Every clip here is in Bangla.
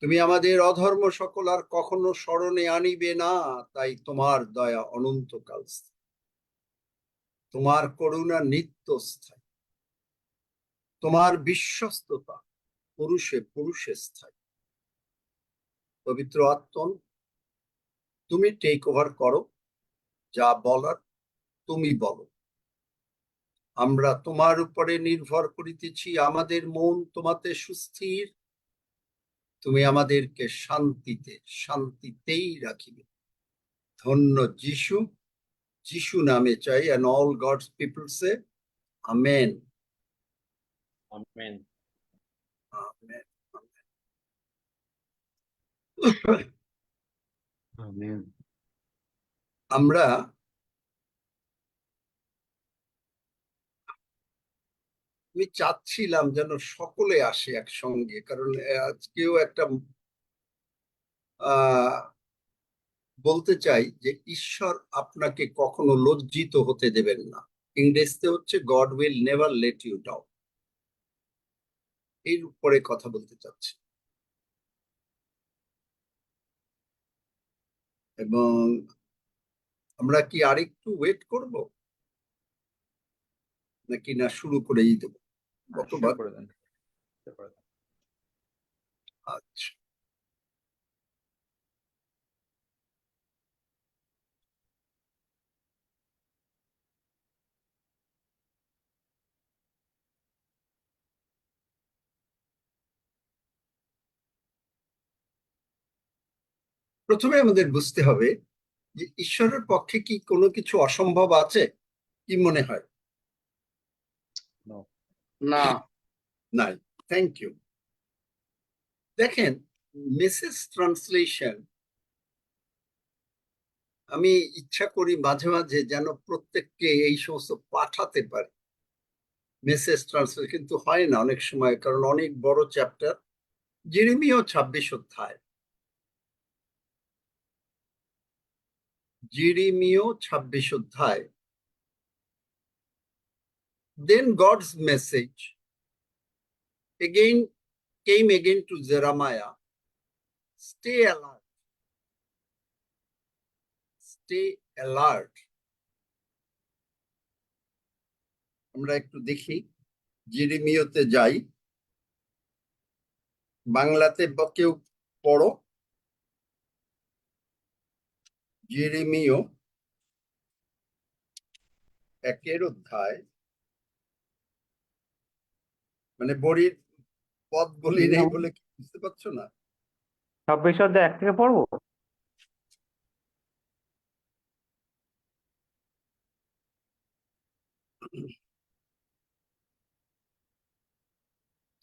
তুমি আমাদের অধর্ম সকল আর কখনো স্মরণে আনিবে না, তাই তোমার দয়া অনন্তকাল স্থায়ী, তোমার করুণা নিত্য স্থায়ী, তোমার বিশ্বস্ততা পুরুষে পুরুষে স্থায়ী। পবিত্র আত্মন, তুমি টেক ওভার করো, যা বলার তুমি বলো। আমরা তোমার উপরে নির্ভর করিতেছি, আমাদের মন তোমাতে সুস্থির, তুমি আমাদেরকে শান্তিতেই রাখিবে। ধন্য যিশু, যিশু নামে চাই, and all God's people say amen. Amen. Amen. Amen. আমরা আমি চাচ্ছিলাম যেন সকলে আসে একসঙ্গে, কারণ আজকেও একটা বলতে চাই যে ঈশ্বর আপনাকে কখনো লজ্জিত হতে দেবেন না। ইংরেজিতে হচ্ছে God will never let you down. এর উপরে কথা বলতে চাচ্ছি। এবং আমরা কি আরেকটু ওয়েট করব, নাকি না শুরু করেই দেবো? আচ্ছা, প্রথমে আমাদের বুঝতে হবে যে ঈশ্বরের পক্ষে কি কোনো কিছু অসম্ভব আছে? কি মনে হয়? না। নাই। Thank you. দেখেন, মেসেজ ট্রান্সলেশন আমি ইচ্ছা করি মাঝে মাঝে যেন প্রত্যেককে এই সমস্ত পাঠাতে পারি মেসেজ ট্রান্সলেশন, কিন্তু হয় না অনেক সময়, কারণ অনেক বড় চ্যাপ্টার। জেরেমিয়া 26 অধ্যায়, জেরেমিয়া 26 অধ্যায়। Then God's message came again to Jeremiah. Stay alert. Stay alert. আমরা একটু দেখি, জেরেমিয়াতে যাই। বাংলাতে কেউ পড়ো, জেরেমিয়া 1 অধ্যায়। মানে বড়ির পদ বলি নেই বলে কি বুঝতে পারছো না? 26 অধ্যায় 1 থেকে পড়বো।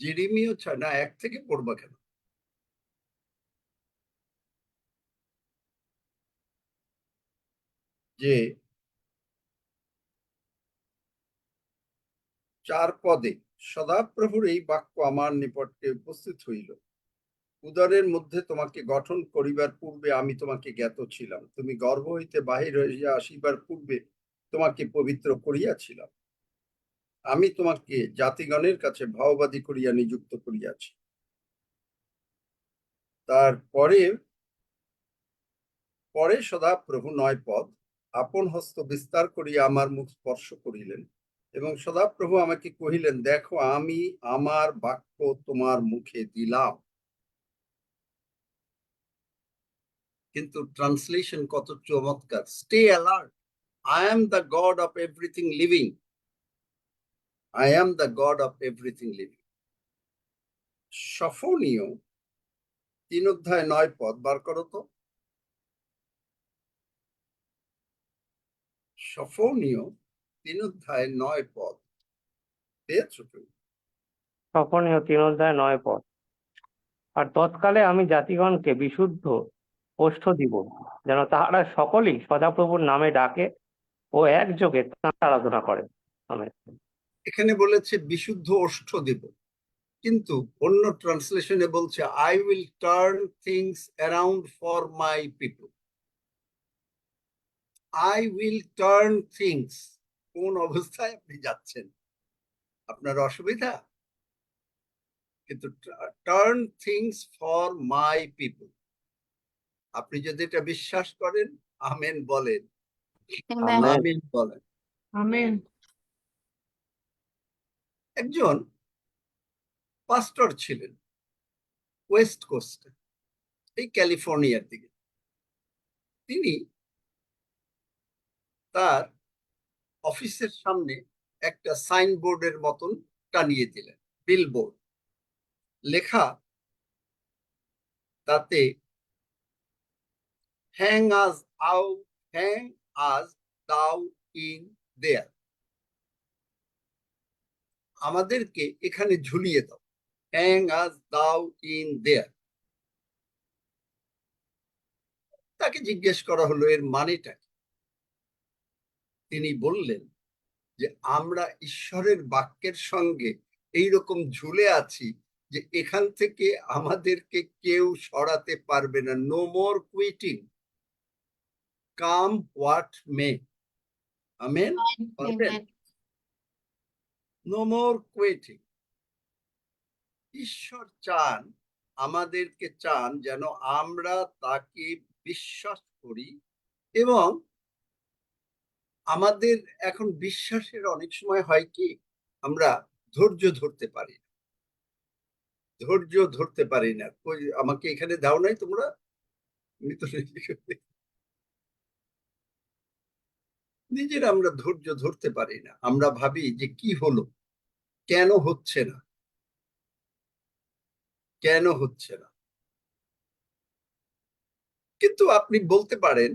জেরেমিয়া না 1 থেকে পড়বা কেন? যে 4 পদে সদাপ্রভুর এই বাক্য আমার নিকটে উপস্থিত হইল। উদরের মধ্যে তোমাকে গঠন করিবার পূর্বে আমি তোমাকে জ্ঞাত ছিলাম, তুমি গর্ভ হইতে বাহির হইয়া আসিবার পূর্বে তোমাকে পবিত্র করিয়াছিলাম। আমি তোমাকে জাতিগণের কাছে ভাওবাদী করিয়া নিযুক্ত করিয়াছি। তারপরে সদাপ্রভু 9 পদ, আপন হস্ত বিস্তার করিয়া আমার মুখ স্পর্শ করিলেন এবং সদাপ্রভু আমাকে কহিলেন, দেখো আমি আমার বাক্য তোমার মুখে দিলাম। কিন্তু ট্রান্সলেশন কত চমৎকার! Stay alert, I am the God of everything living. I am the God of everything living. সফনীয় 3 অধ্যায় 9 পদ বার করো তো। সফনীয় 3 অধ্যায় 9 পদ পেয়েছো তুমি? সফনীয় 3 অধ্যায় 9 পদ। আর তৎকালে আমি জাতিগণকে বিশুদ্ধ ওষ্ঠ দিব, যেন তাহারা সকলেই সদাপ্রভুর নামে ডাকে ও একযোগে তাঁর আরাধনা করে। আমেন। এখানে বলেছে বিশুদ্ধ ওষ্ঠ দেব, কিন্তু অন্য ট্রান্সলেশনে বলছে I will turn things around for my people. I will turn things. কোন অবস্থায় আপনি যাচ্ছেন? আপনার অসুবিধা? কিন্তু turn things for my people, আপনি যদি এটা বিশ্বাস করেন আমেন বলেন, Amen. আমিন বলেন। Amen. একজন পাস্টর ছিলেন ওয়েস্ট কোস্টে, এই ক্যালিফোর্নিয়ার দিকে। তিনি তার অফিসের সামনে একটা সাইনবোর্ডের মতন টানিয়ে দিলেন, বিলবোর্ড লেখা, তাতে হ্যাং আজ আউট, হ্যাং আজ দাও ইন দেয়ার, আমাদেরকে এখানে ঝুলিয়ে দাও, হ্যাং আজ দাও ইন দেয়ার। তাকে জিজ্ঞেস করা হলো এর মানেটা কি? তিনি বললেন যে আমরা ঈশ্বরের বাক্যের সঙ্গে এইরকম ঝুলে আছি যে এখান থেকে আমাদেরকে কেউ সরাতে পারবে না। No more quitting, come what may. Amen বলবেন? Amen. No more quitting. ঈশ্বর চান, আমাদেরকে চান যেন আমরা তাকে বিশ্বাস করি, এবং আমাদের এখন বিশ্বাসের অনেক সময় হয় কি, আমরা ধৈর্য ধরতে পারি না, ধৈর্য ধরতে পারি না। আমাকে এখানে দাও নাই তোমরা, আমি তো নিজের আমরা ধৈর্য ধরতে পারি না। আমরা ভাবি যে কি হলো, কেন হচ্ছে না, কেন হচ্ছে না। কিন্তু আপনি বলতে পারেন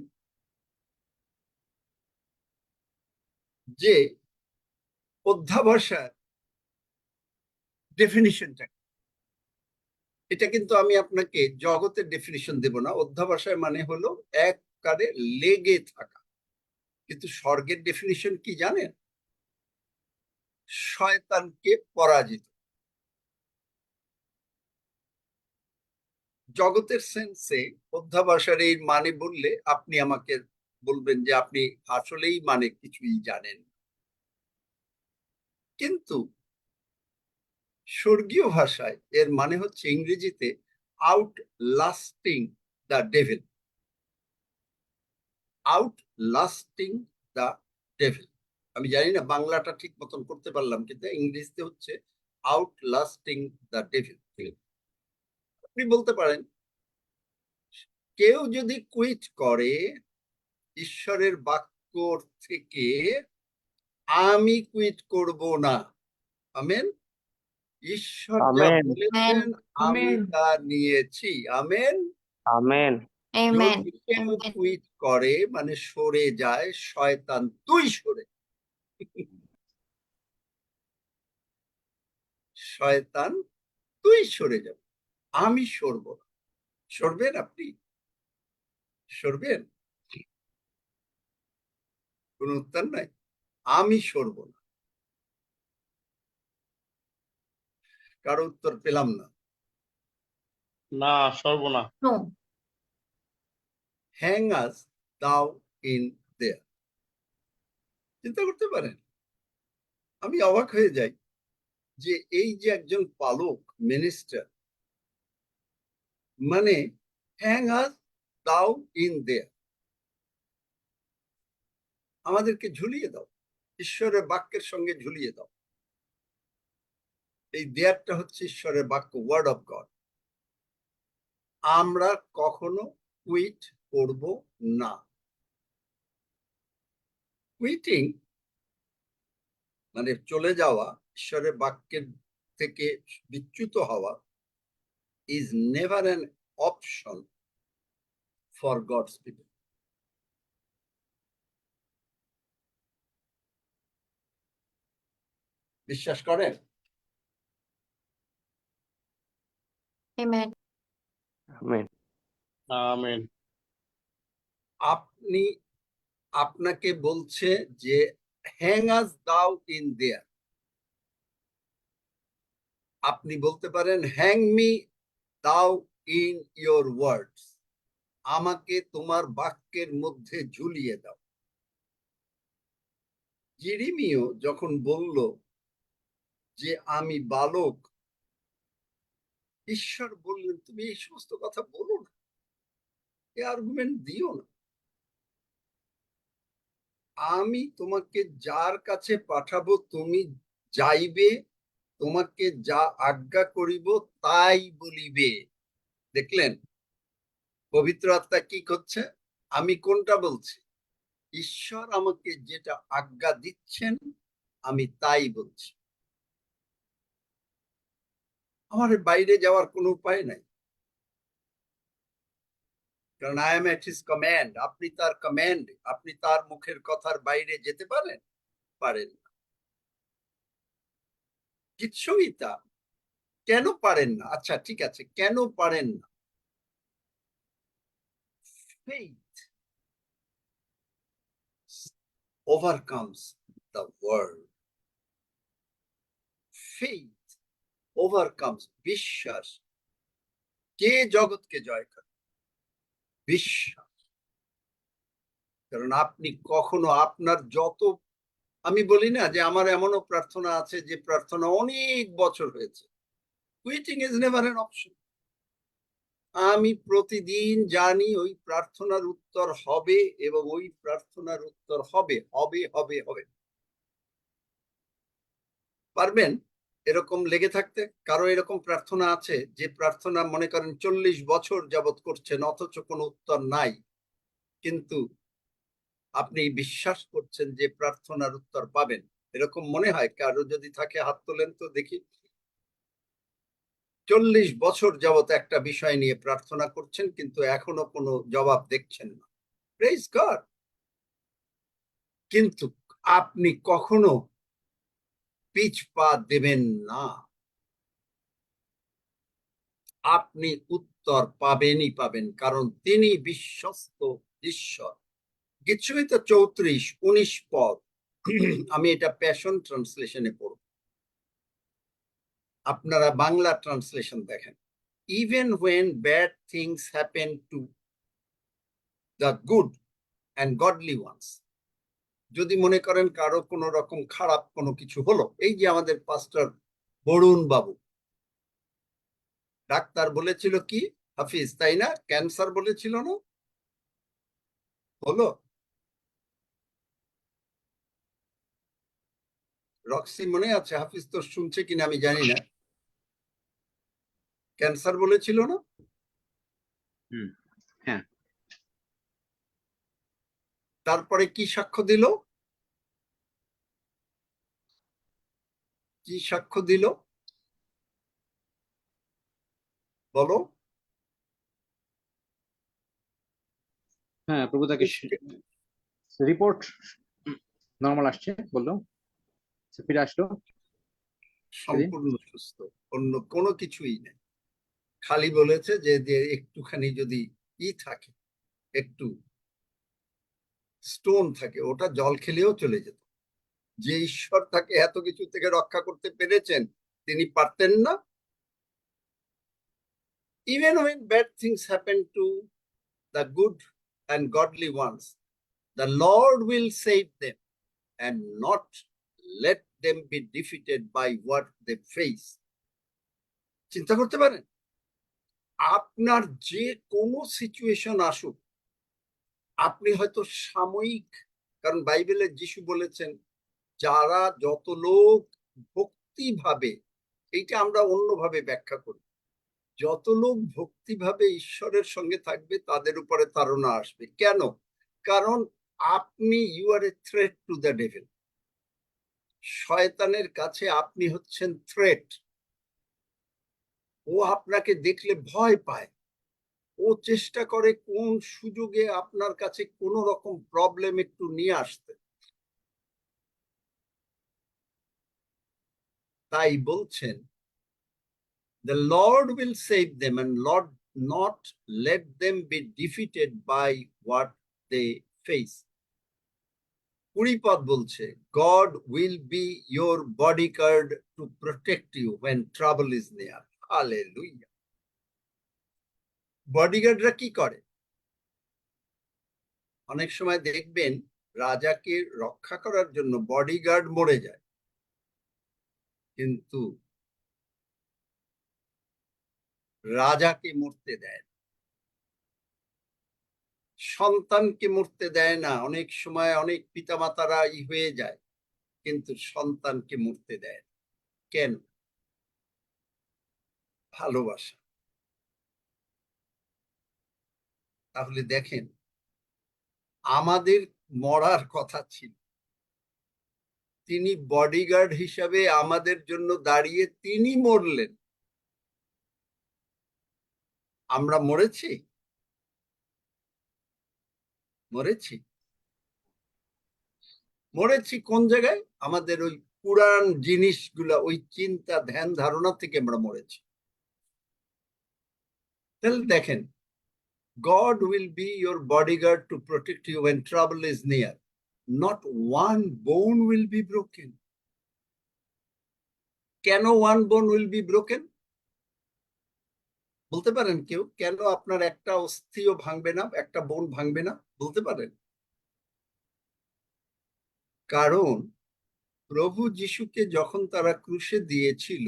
যে অধ্যাবসায় ডেফিনিশনটা, এটা কিন্তু আমি আপনাকে জগতের ডেফিনিশন দেব না। অধ্যাবসায় মানে হলো এক কারে লেগে থাকা। কিন্তু স্বর্গের ডেফিনিশন কি জানেন? শয়তানকে পরাজিত। জগতের সেন্সে অধ্যাবসায়ের এই মানে বললে আপনি আমাকে বলবেন যে আপনি আসলেই মানে কিছুই জানেন। কিন্তু স্বর্গীয় ভাষায় এর মানে হচ্ছে ইংরেজিতে out lasting the devil, out lasting the devil. আমি জানি না বাংলাটা ঠিক মতন করতে পারলাম, কিন্তু ইংরেজিতে হচ্ছে আউট লাস্টিং দ্য ডেভিল। আপনি বলতে পারেন কেউ যদি কুইট করে ঈশ্বরের বাক্য থেকে, আমি কুইট করব না। আমেন। ঈশ্বর যা আমেন বলেছেন আমি আমেন। তা নিয়েছি। আমেন। Amen Amen. যদি কেউ Amen. কুইট করে মানে সরে যায়, শয়তান তুই সরে, শয়তান তুই সরে যাবে, আমি সরব না। সরবেন আপনি? সরবেন? কোন উত্তর নাই। আমি সরব না। কারো উত্তর পেলাম না। না, সর্বনা। No. হ্যাং আস দাও ইন দেয়ার। চিন্তা করতে পারেন, আমি অবাক হয়ে যাই যে এই যে একজন পালক মিনিস্টার, মানে হ্যাং আস দাও ইন দেয়ার, আমাদেরকে ঝুলিয়ে দাও, ঈশ্বরের বাক্যের সঙ্গে ঝুলিয়ে দাও। এই দেয়ারটা হচ্ছে ঈশ্বরের বাক্য, ওয়ার্ড অফ গড। আমরা কখনো কুইট করব না। কুইটিং মানে চলে যাওয়া, ঈশ্বরের বাক্যের থেকে বিচ্যুত হওয়া, is never an option for gods people. বিশ্বাস করেন? Amen. Amen amen. আপনি, আপনাকে বলছে যে হ্যাং আস দাও ইন দেয়ার, আপনি বলতে পারেন হ্যাং মি দাও ইন ইয়োর ওয়ার্ডস, আমাকে তোমার বাক্যের মধ্যে ঝুলিয়ে দাও। জিরিমিও যখন বলল যে আমি বালক, ঈশ্বর বললেন তুমি এই সমস্ত কথা বলো না, এই আর্গুমেন্ট দিও না। আমি তোমাকে যার কাছে পাঠাবো তুমি যাইবে, তোমাকে যা আজ্ঞা করিব তাই বলিবে। দেখলেন পবিত্র আত্মা কি করছে? আমি কোনটা বলছি? ঈশ্বর আমাকে যেটা আজ্ঞা দিচ্ছেন আমি তাই বলছি। আমার বাইরে যাওয়ার কোনো উপায় নাই, কারণ I am at his command. আপনি তার কমান্ড, আপনি তার মুখের কথার বাইরে যেতে পারেন? পারেন না, কিচ্ছুই তা। কেন পারেন না? আচ্ছা ঠিক আছে, কেন পারেন না? Faith overcomes the world. Faith overcomes, বিশ্বাস কে জগৎকে জয় করে? বিশ্বাস। কারণ আপনি কখনো আপনার যত, আমি বলি না যে আমার এমনও প্রার্থনা আছে যে প্রার্থনা অনেক বছর হয়েছে, quitting is never an option. আমি প্রতিদিন জানি ওই প্রার্থনার উত্তর হবে এবং ওই প্রার্থনার উত্তর হবে হবে হবে হবে। পারবেন এরকম লেগে থাকতে? কারো এরকম প্রার্থনা আছে যে প্রার্থনা মনে করেন 40 বছর যাবত করছেন অথচ কোনো উত্তর নাই, কিন্তু আপনি বিশ্বাস করছেন যে প্রার্থনার উত্তর পাবেন? এরকম মনে হয় কারো? যদি থাকে হাত তোলেন তো দেখি। 40 বছর যাবত একটা বিষয় নিয়ে প্রার্থনা করছেন কিন্তু এখনো কোনো জবাব দেখছেন না। Praise God. কিন্তু আপনি কখনো পিছ পা দেবেন না, আপনি উত্তর পাবেনই পাবেন, কারণ তিনি বিশ্বস্ত ঈশ্বর। গীতসংহিতা 34:19 পদ, আমি এটা প্যাশন ট্রান্সলেশনে পড়ব, আপনারা বাংলা ট্রান্সলেশন দেখেন। Even when bad things happen to the good and godly ones, যদি মনে করেন কারো কোনো রকম খারাপ কোনো কিছু হলো, এই যে আমাদের পাস্টর বরুণ বাবু, ডাক্তার বলেছিল কি হাফিজ, তাই না? ক্যান্সার বলেছিল না? হলো? রক্সি মনে আছে? হাফিজ তো শুনছে কিনা আমি জানি না। ক্যান্সার বলেছিল না? হ্যাঁ। তারপরে কি সাক্ষ্য দিল? কি সাক্ষ্য দিল বলো? হ্যাঁ, প্রভু তাকে রিপোর্ট নর্মাল আসছে বললো, ফিরে আসলো সম্পূর্ণ সুস্থ, অন্য কোনো কিছুই নেই। খালি বলেছে যে একটুখানি যদি থাকে, একটু স্টোন থাকে, ওটা জল খেলেও চলে যেত। যে ঈশ্বর তাকে এত কিছু থেকে রক্ষা করতে পেরেছেন তিনি পারতেন না? Even when bad things happen to the good and godly ones, the Lord will save them and not let them be defeated by what they face. চিন্তা করতে পারেন? আপনার যে কোনো সিচুয়েশন আসুক, আপনি হয়তো সাময়িক, কারণ বাইবেলে যিশু বলেছেন যারা যত লোক ভক্তিভাবে, এইটা আমরা অন্যভাবে ব্যাখ্যা করি, যত লোক ভক্তিভাবে ঈশ্বরের সঙ্গে থাকবে তাদের উপরে তাড়না আসবে। কেন? কারণ আপনি you are a threat to the devil. শয়তানের কাছে আপনি হচ্ছেন থ্রেট। ও আপনাকে দেখলে ভয় পায়, ও চেষ্টা করে কোন সুযোগে আপনার কাছে কোন রকম প্রবলেম একটু নিয়ে আসতে। তাই বলছেন the Lord will save them and Lord not let them be defeated by what they face. 20 পদ বলছে God will be your bodyguard to protect you when trouble is near. Hallelujah. বডিগার্ডরা কি করে? অনেক সময় দেখবেন রাজাকে রক্ষা করার জন্য বডিগার্ড মরে যায়, কিন্তু রাজাকে মরতে দেয় না, সন্তানকে মরতে দেয় না। অনেক সময় অনেক পিতামাতারা হয়ে যায়, কিন্তু সন্তানকে মরতে দেয় না। কেন? ভালোবাসা। তাহলে দেখেন, আমাদের মরার কথা ছিল, তিনি বডিগার্ড হিসাবে আমাদের জন্য দাঁড়িয়ে তিনি মরলেন। আমরা মরেছি? মরেছি? মরেছি কোন জায়গায়? আমাদের ওই পুরান জিনিসগুলা, ওই চিন্তা ধ্যান ধারণা থেকে আমরা মরেছি। তাহলে দেখেন, God will be your bodyguard to protect you when trouble is near. Not one bone will be broken. কেন one bone will be broken? বলতে পারেন কেউ? কেন আপনার একটা অস্থিও ভাঙবে না, একটা বোন ভাঙবে না? বলতে পারেন? কারণ প্রভু যিশুকে যখন তারা ক্রুশে দিয়েছিল,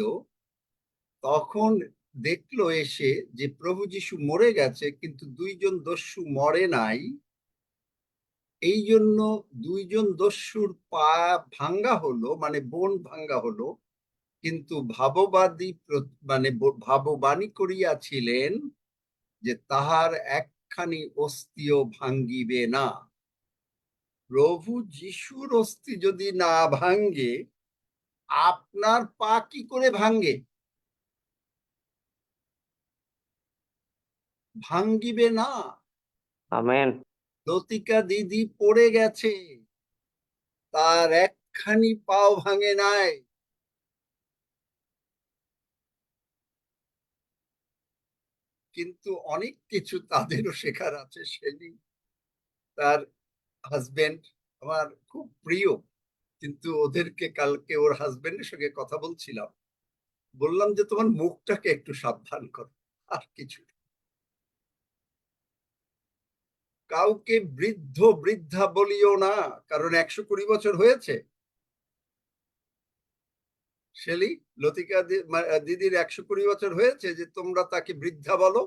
তখন দেখলো এসে যে প্রভু যিশু মরে গেছে, কিন্তু দুইজন দস্যু মরে নাই। এই জন্য দুইজন দস্যুর পা ভাঙ্গা হলো, মানে বোন ভাঙ্গা হলো, কিন্তু ভাববাদী মানে ভাববাণী করিয়াছিলেন যে তাহার একখানি অস্থিও ভাঙ্গিবে না। প্রভু যিশুর অস্থি যদি না ভাঙ্গে, আপনার পা কি করে ভাঙ্গে? ভাঙ্গিবে না। আমেন। লতিকা দিদি পড়ে গেছে, তার একখানি পাও ভাঙে নাই। কিন্তু অনেক কিছু তাদেরও শেখার আছে। সেদিন তার হাজবেন্ড আমার খুব প্রিয়, কিন্তু ওদেরকে কালকে ওর হাজবেন্ডের সঙ্গে কথা বলছিলাম, বললাম যে তোমার মুখটাকে একটু সাবধান করো, আর কিছু না। কাউকে বৃদ্ধ বৃদ্ধা বলিও না, কারণ 120 বছর হয়েছে। শেলি, লতিকা দিদির 120 বছর হয়েছে যে তোমরা তাকে বৃদ্ধা বলো?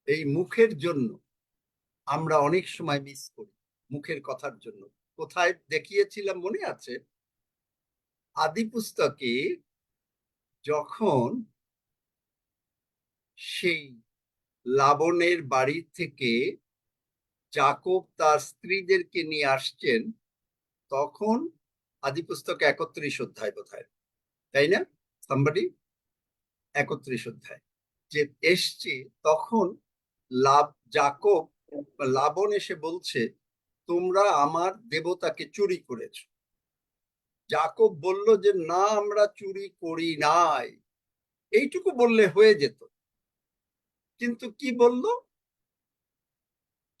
এই মুখের জন্য আমরা অনেক সময় মিস করি, মুখের কথার জন্য। কোথায় দেখিয়েছিলাম মনে আছে? আদি পুস্তকে যখন সেই লাবণের বাড়ি থেকে যাকব তার স্ত্রীদেরকে নিয়ে আসছেন, তখন আদি পুস্তক 31 অধ্যায় বোধহয়, তাই না? সাম্বাডি 31 অধ্যায় যে এসছে, তখন যাকব লাবণ এসে বলছে তোমরা আমার দেবতাকে চুরি করেছো। যাকব বলল যে না, আমরা চুরি করি নাই। এইটুকু বললে হয়ে যেত, কিন্তু কি বলল?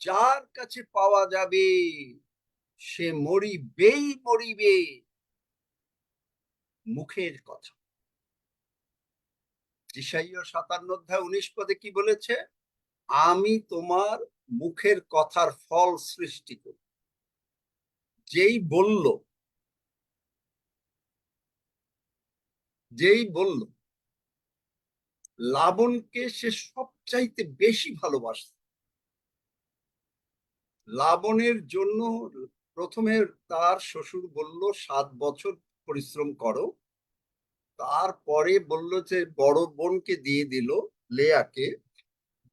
যার কাছে পাওয়া যাবে সে মরিবেই মরিবে। মুখের কথা। ঈশাইয়া 57 অধ্যায় 19 পদে কি বলেছে? আমি তোমার মুখের কথার ফল সৃষ্টি করি। যেই বলল লাবণকে সে সবচাইতে বেশি ভালোবাসত। লাবণের জন্য প্রথমে তার শ্বশুর বলল 7 বছর পরিশ্রম করো, তারপরে বলল যে বড় বোনকে দিয়ে দিল, লেয়াকে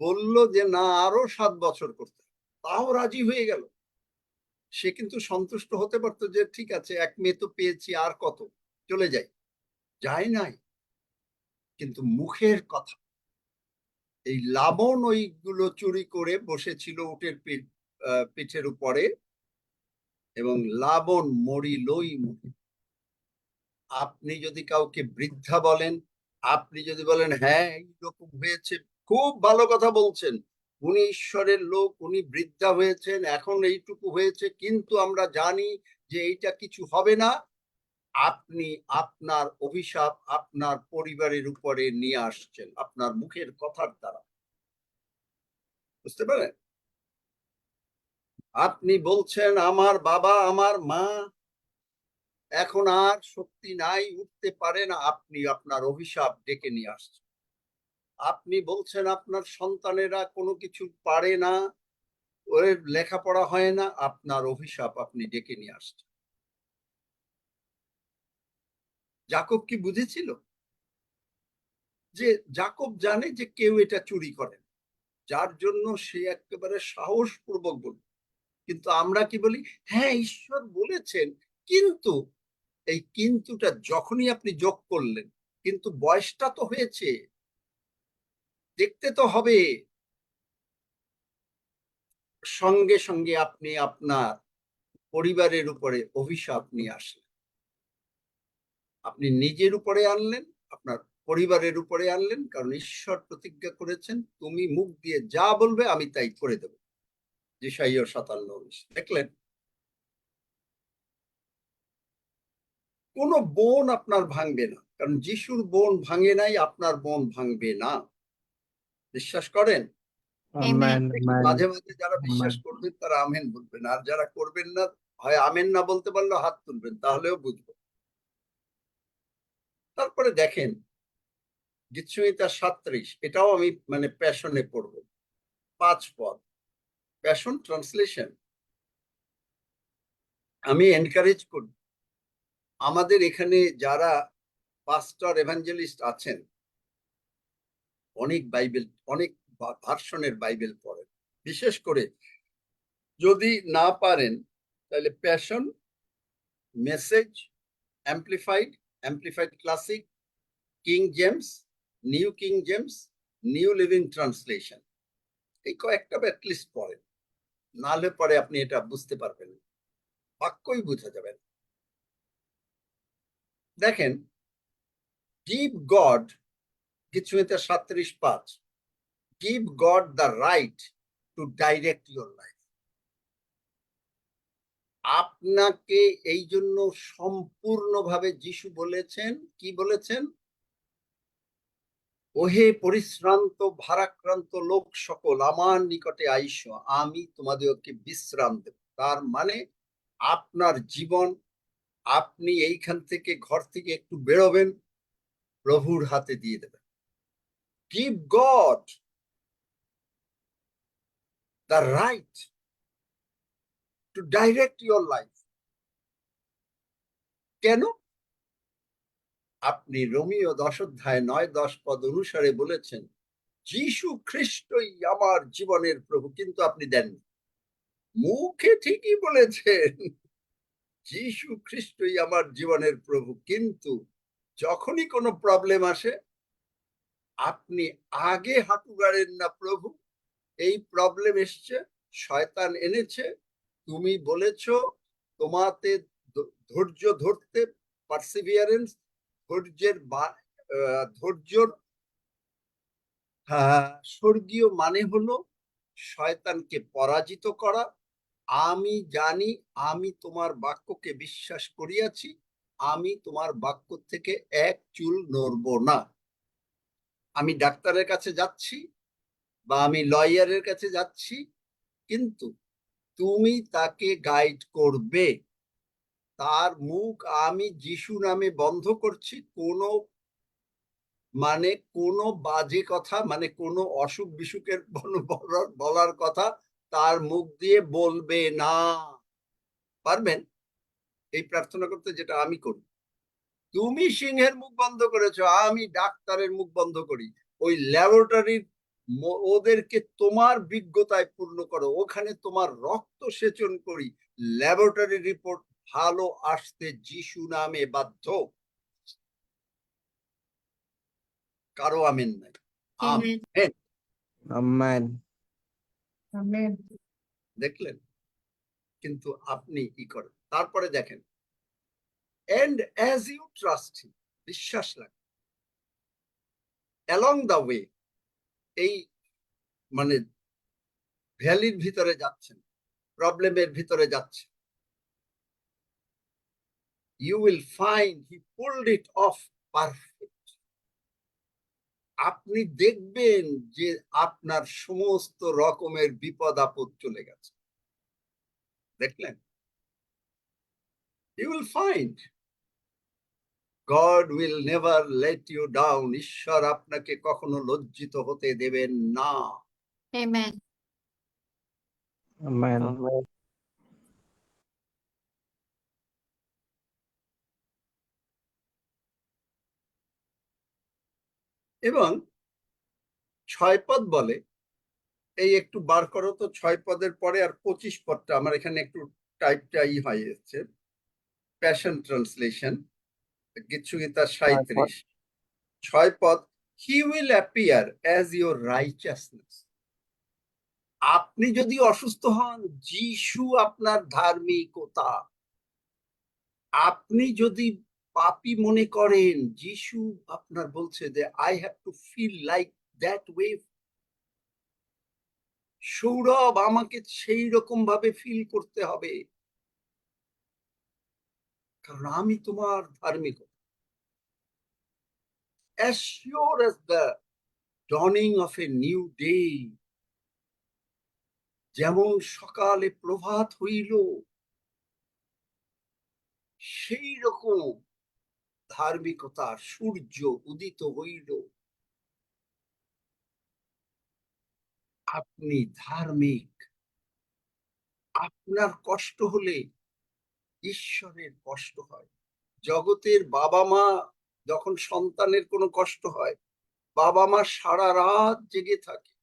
বলল যে না, আরো 7 বছর করতে, তাও রাজি হয়ে গেল। সে কিন্তু সন্তুষ্ট হতে পারতো যে ঠিক আছে, এক মেয়ে তো পেয়েছি, আর কত, চলে যাই। যায় নাই, কিন্তু মুখের কথা। এই লাবণ ওইগুলো চুরি করে বসেছিল উটের পিঠের উপরে, এবং লাবণ মরিলই মরি। আপনি যদি কাউকে বৃদ্ধা বলেন, আপনি যদি বলেন হ্যাঁ এইরকম হয়েছে, খুব ভালো কথা বলছেন, উনি ঈশ্বরের লোক, উনি বৃদ্ধা হয়েছেন, এখন এইটুকু হয়েছে, কিন্তু আমরা জানি যে এইটা কিছু হবে না, আপনি আপনার অভিশাপ আপনার পরিবারের উপরে নিয়ে আসছেন আপনার মুখের কথার দ্বারা। বুঝতে পারেন? আপনি বলছেন আমার বাবা আমার মা এখন আর শক্তি নাই, উঠতে পারে না, আপনি আপনার অভিশাপ ডেকে নিয়ে আসছেন। আপনি বলছেন আপনার সন্তানেরা কোনো কিছু পারে না, ওর লেখাপড়া হয় না, আপনার অভিশাপ আপনি ডেকে নিয়ে আসছেন। যাকব কি বুঝেছিল? যে যাকব জানে যে কেউ এটা চুরি করে, যার জন্য সে একেবারে সাহসপূর্বক বলল। কিন্তু আমরা কি বলি? হ্যাঁ, ঈশ্বর বলেছেন, কিন্তু এই কিন্তুটা যখনই আপনি যোগ করলেন, কিন্তু বয়সটা তো হয়েছে, দেখতে তো হবে। সঙ্গে সঙ্গে আপনি আপনার পরিবারের উপরে অভিশাপ নিয়ে আসলেন। আপনি নিজের উপরে আনলেন, আপনার পরিবারের উপরে আনলেন, কারণ ঈশ্বর প্রতিজ্ঞা করেছেন, তুমি মুখ দিয়ে যা বলবে আমি তাই করে দেব। যেশাইয়া 57:19। দেখলেন? কোন বোন আপনার ভাঙবে না, কারণ যিশুর বোন ভাঙে নাই, আপনার বোন ভাঙবে না। বিশ্বাস করেন? Amen. মাঝে মাঝে যারা বিশ্বাস করবেন তারা আমেন বলবেন, আর যারা করবেন না, হয় আমেন না বলতে পারলেও হাত তুলবেন, তাহলেও বুঝবো। তারপরে দেখেন গীতসংহিতা 37, এটাও আমি মানে প্যাশনে পড়বো, 5 পদ, প্যাশন ট্রান্সলেশন। আমি এনকারেজ করি আমাদের এখানে যারা পাস্টর এভাঞ্জেলিস্ট আছেন, অনেক বাইবেল, অনেক ভার্সনের বাইবেল পড়েন। বিশেষ করে যদি না পারেন তাহলে Passion, Message, Amplified, Amplified Classic, King James, New King James, New Living Translation, এই কয়েকটা অ্যাটলিস্ট পড়েন, নাহলে পরে আপনি এটা বুঝতে পারবেন, বাক্যই বোঝা যাবে না। দেখেন, গিভ গড, গীতসংহিতা 37:5, give God the right to direct your life. আপনাকে এই জন্য সম্পূর্ণভাবে যিশু বলেছেন, কি বলেছেন? ওহে পরিশ্রান্ত ভারাক্রান্ত লোক সকল, আমার নিকটে আইসো, আমি তোমাদেরকে বিশ্রাম দেব। তার মানে আপনার জীবন, আপনি এইখান থেকে, ঘর থেকে একটু বেরোবেন, প্রভুর হাতে দিয়ে দেবেন। Give God the right to direct your life. কেন? আপনি রোমীয় 10:9-10 পদ অনুসারে বলেছেন, যিশু খ্রিস্টই আমার জীবনের প্রভু, কিন্তু আপনি দেননি। মুখে ঠিকই বলেছেন যিশু খ্রিস্টই আমার জীবনের প্রভু, কিন্তু যখনই কোনো প্রবলেম আসে আপনি আগে হাঁটু গাড়েন না, প্রভু এই প্রবলেম এসছে, শয়তান এনেছে, তুমি বলেছো তোমাতে ধৈর্য ধরতে, পারসিভিয়ারেন্স, ধৈর্যের ধৈর্যর স্বর্গীয় মানে হলো শয়তানকে পরাজিত করা। আমি জানি, আমি তোমার বাক্যকে বিশ্বাস করিয়াছি, আমি তোমার বাক্য থেকে এক চুল নড়ব না। আমি ডাক্তারের কাছে যাচ্ছি বা আমি লয়ারের কাছে যাচ্ছি, কিন্তু তুমি তাকে গাইড করবে। তার মুখ আমি যিশু নামে বন্ধ করছি, কোনো মানে কোনো বাজে কথা, মানে কোনো অসুখ বিসুখের বলার কথা তার মুখ দিয়ে বলবে না। পারবেন এই প্রার্থনা করতে, যেটা আমি করি? তুমি সিংহের মুখ বন্ধ করেছো, আমি ডাক্তারের মুখ বন্ধ করি। ওই ল্যাবরেটরির ওদেরকে তোমার বিজ্ঞতায় পূর্ণ করো, ওখানে তোমার রক্ত সেচন করি, ল্যাবরেটরি রিপোর্ট ভালো আসতে যিশু নামে বাধ্য। কারো আমেন নাই? Amen. আমেন। Amen. Amen. দেখলেন? কিন্তু আপনি কি করেন? তারপরে দেখেন, and as you trust him, বিশ্বাস লাগে, along the way, এই মানে ভ্যালির ভিতরে যাচ্ছেন, প্রবলেমের ভিতরে যাচ্ছেন, you will find he pulled it off perfect. আপনি দেখবেন যে আপনার সমস্ত রকমের বিপদ আপদ চলে গেছে। দেখলেন? You will find God will never let you down. ঈশ্বর আপনাকে কখনো লজ্জিত হতে দেবেন না। Amen. Amen. Amen. এবং 6 পদ বলে, এই একটু বার করো তো 6 পদের পরে আর 25 পদটা, আমার এখানে একটু টাইপটা হয়ে যাচ্ছে, প্যাশন ট্রান্সলেশন, গীতা 37, 6 পদ, he will appear as your righteousness. আপনি যদি অসুস্থ হন, যিশু আপনার ধার্মিকতা। আপনি যদি পাপী মনে করেন, যিশু আপনার বলছে যে I have to feel like that way. Sourav, আমাকে সেই রকম ভাবে ফিল করতে হবে, কারণ আমি তোমার ধার্মিকতা। As sure as the dawning of a new day, যেমন সকালে প্রভাত হইল, সেই রকম ধার্মিকতার সূর্য উদিত হইল। আপনি ধার্মিক। আপনার কষ্ট হলে ঈশ্বরের কষ্ট হয়। জগতের বাবা মা যখন সন্তানের কোনো কষ্ট হয়, বাবা মা সারা রাত জেগে থাকে।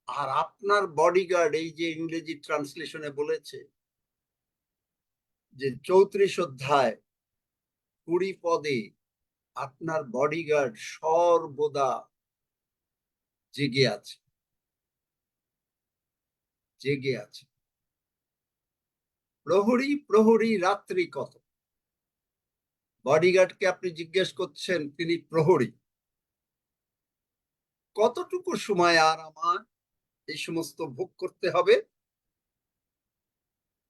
আর আপনার বডিগার্ড, এই যে ইংরেজি ট্রান্সলেশনে বলেছে যে 34 অধ্যায় 20 পদে, আপনার বডিগার্ড সর্বদা জেগে আছে, জেগে আছে। প্রহরী প্রহরী রাত্রি কত? বডিগার্ডকে আপনি জিজ্ঞেস করছেন, তিনি প্রহরী। কতটুকু সময় আর আমার এই সমস্ত ভোগ করতে হবে?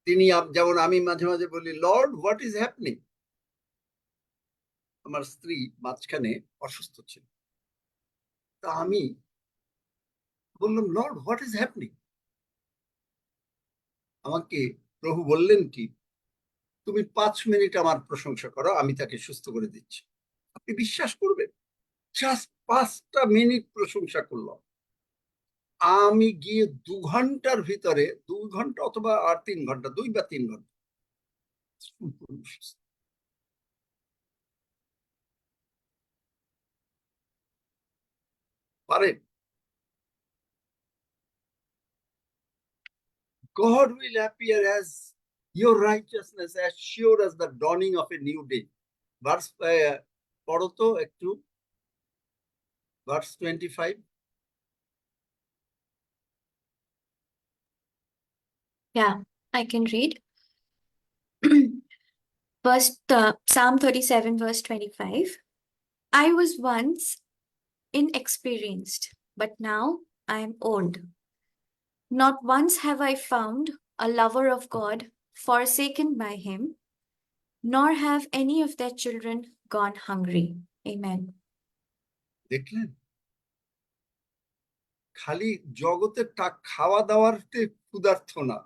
তিনি যেমন আমি মাঝে মাঝে বলি, লর্ড হোয়াট ইজ হ্যাপনিং। আমার স্ত্রী মাঝখানে অসুস্থ ছিল, তা আমি বললাম, লর্ড হোয়াট ইজ হ্যাপনিং। আমাকে প্রভু বললেন কি, তুমি 5 মিনিট আমার প্রশংসা করো, আমি তাকে সুস্থ করে দিচ্ছি। আপনি বিশ্বাস করবেন, জাস্ট 5টা মিনিট প্রশংসা করলাম। আমি গিয়ে 2 ঘন্টার ভিতরে, 2 ঘন্টা অথবা আর 3 ঘন্টা, 2 বা 3 ঘন্টা পারেন। God will appear as your righteousness, as sure as the dawning of a new day. Verse পড়ো তো একটু, verse 25। Yeah, I can read. Psalm 37, verse 25. I was once inexperienced, but now I am old. Not once have I found a lover of God forsaken by him, nor have any of their children gone hungry. Amen. দেখলেন, খালি জগতের খাওয়া দাওয়ার ক্ষুধার্থ না,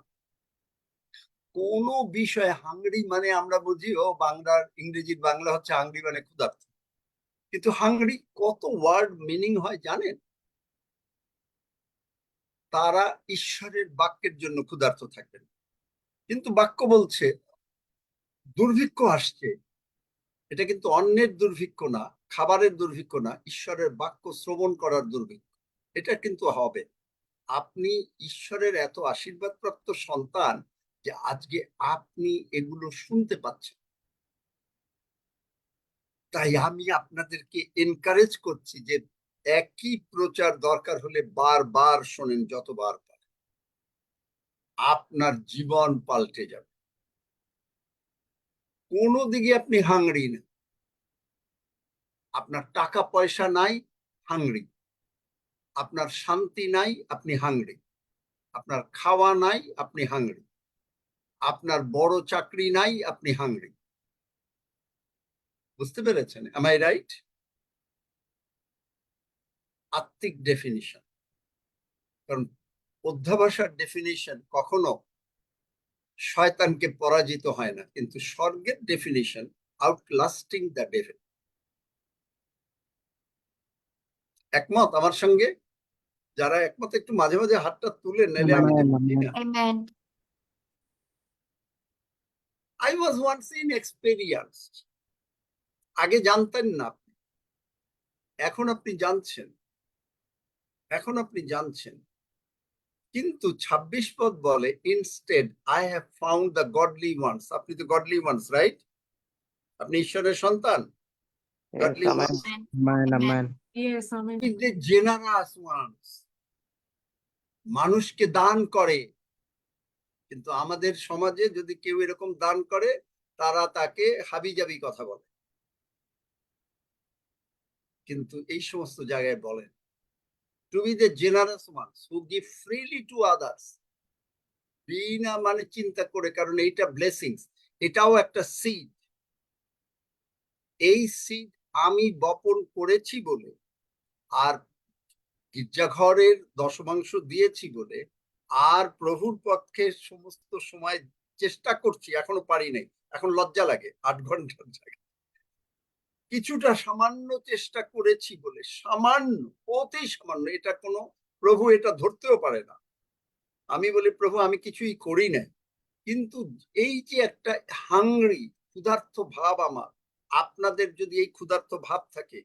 কোন বিষয়ে হাংরি মানে আমরা বুঝি ও বাংলার, ইংরেজির বাংলা হচ্ছে হাংরি মানে ক্ষুধার্ত, কিন্তু হাংরি কত ওয়ার্ড মিনিং হয় জানেন? তারা ঈশ্বরের বাক্যের জন্য ক্ষুধার্ত থাকবেন। কিন্তু বাক্য বলছে দুর্ভিক্ষ আসছে, এটা কিন্তু অন্যের দুর্ভিক্ষ না, খাবারের দুর্ভিক্ষ না, ঈশ্বরের বাক্য শ্রবণ করার দুর্ভিক্ষ। এটা কিন্তু হবে। আপনি ঈশ্বরের এত আশীর্বাদপ্রাপ্ত সন্তান যে আজকে আপনি এগুলো শুনতে পাচ্ছেন। তাই আমি আপনাদেরকে এনকারেজ করছি যে একই প্রচার দরকার হলে বারবার শোনেন, যতবার পারেন। আপনার জীবন পাল্টে যাবে। কোনো দিকে আপনি হাংরি না। আপনার টাকা পয়সা নাই, হাংরি। আপনার শান্তি নাই, আপনি হাংরি। আপনার খাওয়া নাই, আপনি হাংরি। আপনার বড় চাকরি নাই, আপনি হাংরি। বুঝতে পেরেছেন? am I right? আত্মিক ডেফিনিশন। কারণ অধ্যাভাষার ডেফিনিশন কখনো শয়তানকে পরাজিত হয় না, কিন্তু স্বর্গের ডেফিনিশন outlasting the devil. একমত আমার সঙ্গে? যারা একমত একটু মাঝে মাঝে হাতটা তুলে নিলে আমি তো বুঝি না। Amen. I was once inexperienced. আগে জানতেন না আপনি, এখন আপনি জানছেন, এখন আপনি জানছেন। কিন্তু 26 পদ বলে instead I have found the godly ones. আপনি তো godly ones, right? আপনি ঈশ্বরের সন্তান, Yes, godly amen. ones, Amen. Amen. Yes, amen. with the generous ones. মানুষকে দান করে, কিন্তু আমাদের সমাজে যদি কেউ এরকম দান করে তারা তাকে হাবিজাবি কথা বলে। কিন্তু এই সমস্ত জায়গায় বলেন to be the generous ones who give freely to others. বিনা মানে চিন্তা করে, কারণ এইটা ব্লেসিংস, এটাও একটা সিড। এই সিড আমি বপন করেছি বলে আর গির্জাঘরের দশমাংশ দিয়েছি বলে আর প্রভুর পক্ষে সমস্ত সময় চেষ্টা করছি, এখনো পারি নাই, এখন লজ্জা লাগে 8 ঘন্টার জায়গায় কিছুটা সামান্য চেষ্টা করেছি বলে, সামান্য, অতি সামান্য, এটা কোনো প্রভু এটা ধরতেও পারে না। আমি বলি প্রভু আমি কিছুই করি না, কিন্তু এই যে একটা হাংরি ক্ষুধার্ত ভাব আমার, আপনাদের যদি এই ক্ষুধার্ত ভাব থাকে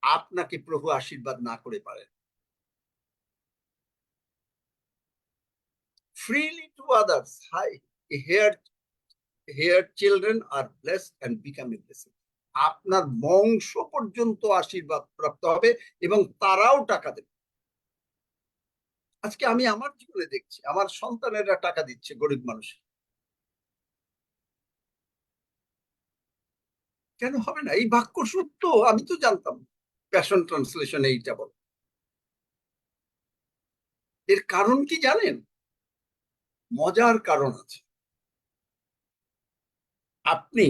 আপনাকে প্রভু আশীর্বাদ না করে পারেন। Freely to others, here children are blessed and become a blessing. আপনার বংশ পর্যন্ত আশীর্বাদ প্রাপ্ত হবে এবং তারাও টাকা দেবে। আজকে আমি আমার জীবনে দেখছি আমার সন্তানেরা টাকা দিচ্ছে গরিব মানুষ, কেন হবে না? এই বাক্য সত্য, আমি তো জানতাম। প্যাশন ট্রান্সলেশনে এইটা বল, এর কারণ কি জানেন? মজার কারণ আছে। আপনি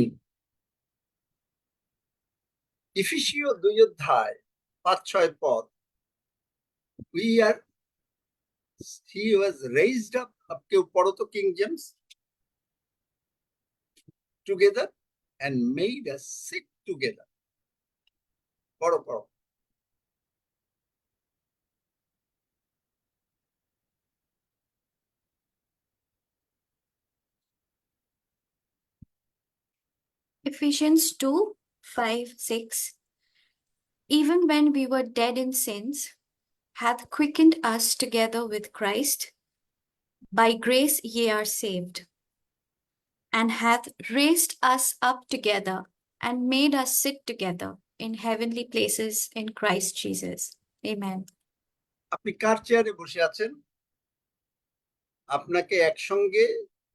ইফিসীয় 2 অধ্যায় 5-6 পদ, he was raised up, কেউ পড়ো তো king James, together and made us sit together. পড়ো পড়ো। Ephesians 2:5-6. Even when we were dead in sins, hath quickened us together with Christ. By grace ye are saved, and hath raised us up together, and made us sit together in heavenly places in Christ Jesus. Amen. আপনি কার চেয়ারে বসে আছেন? আপনাকে একসঙ্গে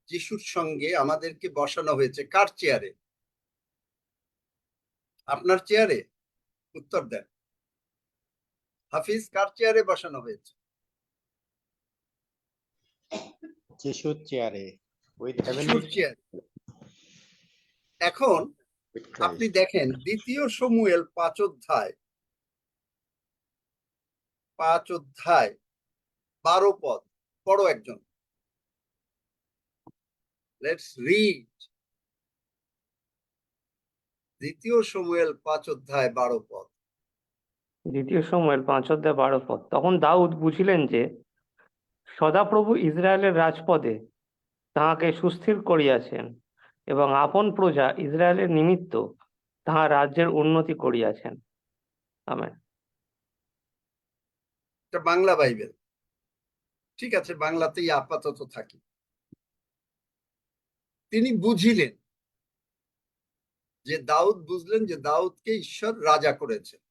যিশুর সঙ্গে আমাদেরকে বসানো হয়েছে কার চেয়ারে? আপনার চেয়ারে? উত্তর দেন। হাফিজ, কার চেয়ারে বসানো হয়েছে? যিশুর চেয়ারে উইথ যিশুর হেভেনলি চেয়ারে। এখন উইথ আপনি ক্রাইস্ট। দেখেন 2 শমূয়েল 5 অধ্যায় 12 পদ পড়ো একজন। লেটস রিড 2 শমূয়েল 5 অধ্যায় 12 পদ। 2 শমূয়েল 5:12 পদ। তখন দাউদ বুঝিলেন যে সদাপ্রভু ইসরায়েলের রাজপদে তাহাকে সুস্থির করিয়াছেন এবং আপন প্রজা ইসরায়েলের নিমিত্ত তাহার রাজ্যের উন্নতি করিয়াছেন। আমেন। এটা বাংলা বাইবেল, ঠিক আছে, বাংলাতেই আপাতত থাকি। তিনি বুঝিলেন যে দাউদ বুঝলেন যে দাউদকে ঈশ্বর রাজা করেছেন।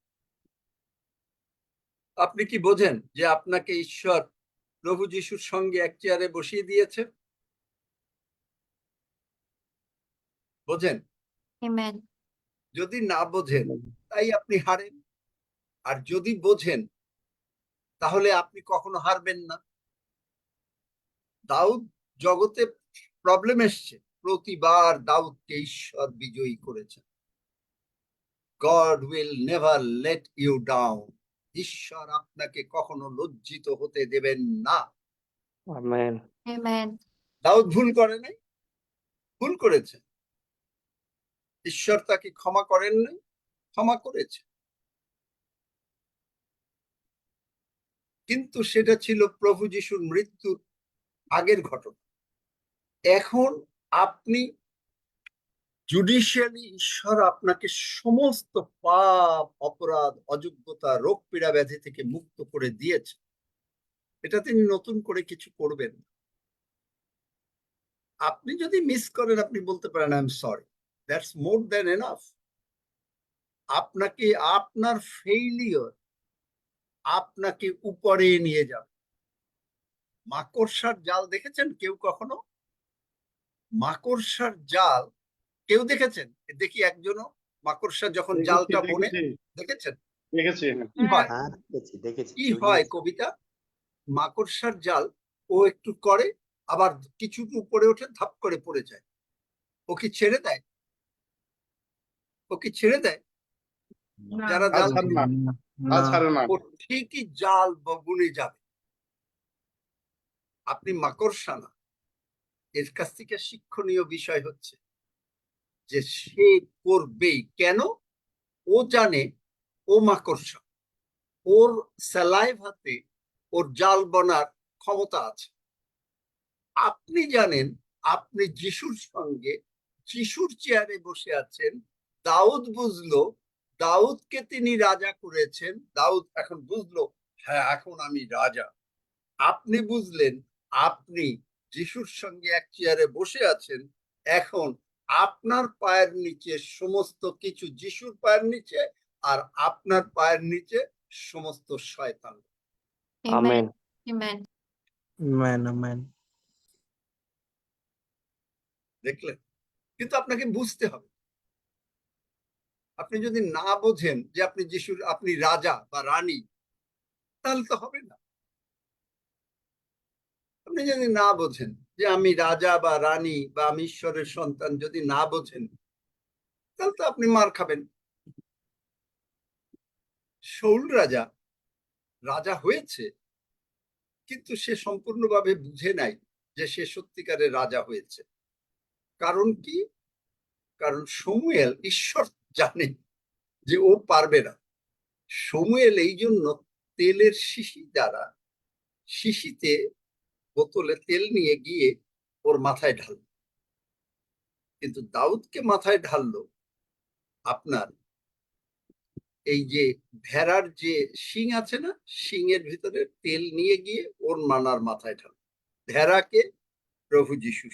আপনি কি বোঝেন যে আপনাকে ঈশ্বর প্রভু যিশুর সঙ্গে এক চেয়ারে বসিয়ে দিয়েছে? বোঝেন? Amen. যদি না বোঝেন তাই আপনি হারেন, আর যদি বোঝেন তাহলে আপনি কখনো হারবেন না। দাউদ জগতে প্রবলেম এসছে, প্রতিবার দাউদকে ঈশ্বর বিজয়ী করেছেন। God will never let you down. ঈশ্বর আপনাকে কখনো লজ্জিত হতে দেবেন না। আমেন। Amen. দাউদ ভুল করে নাই? ভুল করেছে, ঈশ্বর তাকে ক্ষমা করেন নাই? ক্ষমা করেছে, কিন্তু সেটা ছিল প্রভু যিশুর মৃত্যুর আগের ঘটনা। এখন আপনি জুডিশিয়ালি ঈশ্বর আপনাকে সমস্ত পাপ, অপরাধ, অযোগ্যতা, রোগ পীড়া ব্যাধি থেকে মুক্ত করে দিয়েছে। এটা তিনি নতুন করে কিছু করবেন না। আপনি যদি মিস করেন, আপনি বলতে পারেন I am sorry, that's more than enough. আপনাকে আপনার ফেইলিয়র আপনাকে উপরে নিয়ে যাবে। মাকড়সার জাল দেখেছেন কেউ কখনো? মাকড়সার জাল কেউ দেখেছেন? দেখি একজনও মাকড়সা যখন জালটা বনে, দেখেছেন দেখেছি। কি হয়? হ্যাঁ, দেখেছি কি হয় কবিতা? মাকড়সার জাল ও একটু করে, আবার কিছু উপরে ওঠে, ধাপ করে পড়ে যায়। ও কি ছেড়ে দেয়? ও কি ছেড়ে দেয়? যারা আর জাল ছাড়ে না, আর ছাড়ে না। ও ঠিকই জাল বুনে যাবে। আপনি মাকড়সা না। এর কাছ থেকে শিক্ষণীয় বিষয় হচ্ছে যে সে করবেই। কেন? ও জানে ও মাকড়সা, ওর স্যালাইভাতে ওর জাল বনার ক্ষমতা আছে। আপনি জানেন আপনি যিশুর সঙ্গে যিশুর চেয়ারে বসে আছেন। দাউদ বুঝলো, দাউদকে তিনি রাজা করেছেন। দাউদ এখন বুঝলো, হ্যাঁ এখন আমি রাজা। আপনি বুঝলেন আপনি যিশুর সঙ্গে এক চেয়ারে বসে আছেন। এখন আপনার পায়ের নিচে সমস্ত কিছু যিশুর পায়ের নিচে, আর আপনার পায়ের নিচে সমস্ত শয়তান। আমেন। Amen. আমেন। দেখলেন? কিন্তু আপনাকে বুঝতে হবে। আপনি যদি না বোঝেন যে আপনি যিশুর, আপনি রাজা বা রানী, তাহলে তো হবে না। আপনি যদি না বোঝেন যে আমি রাজা বা রানী বা আমি ঈশ্বরের সন্তান, যদি না বোঝেন, তাহলে তো আপনি মার খাবেন। শৌল রাজা রাজা হয়েছে, কিন্তু সে সম্পূর্ণভাবে বুঝে নাই যে সে সত্যিকারের রাজা হয়েছে। কারণ কি? কারণ শমুয়েল, ঈশ্বর জানে যে ও পারবে না। শমুয়েল এই জন্য তেলের শিশি দ্বারা, শিশিতে বোতলে তেল নিয়ে গিয়ে ওর মাথায় ঢালল। কিন্তু দাউদকে মাথায় ঢাললো আপনার এই যে ভেড়ার যে শিং আছে না, শিংয়ের ভিতরে তেল নিয়ে গিয়ে ওর মানার মাথায় ঢাললো। ভেড়াকে প্রভু যিশু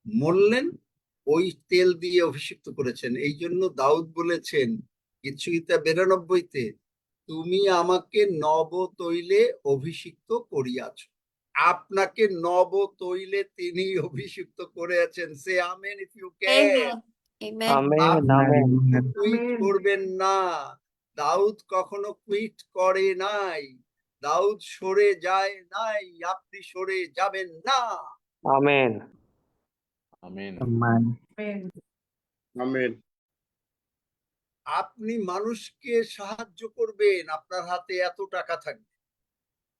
মরলেন, ওই তেল দিয়ে অভিষিক্ত করেছেন। এই জন্য দাউদ বলেছেন গীতসংহিতা 92-তে, তুমি আমাকে নব তৈলে অভিষিক্ত করিয়াছ। আপনাকে নব তৈলে তিনি অভিষিক্ত করেছেন। Say amen if you can. Amen. Amen. Amen. Quit করবেন না। দাউদ কখনো কুইট করে নাই। দাউদ সরে যায় নাই, আপনি সরে যাবেন না। আমেন। আমেন। আপনি মানুষকে সাহায্য করবেন, আপনার হাতে এত টাকা থাকবে।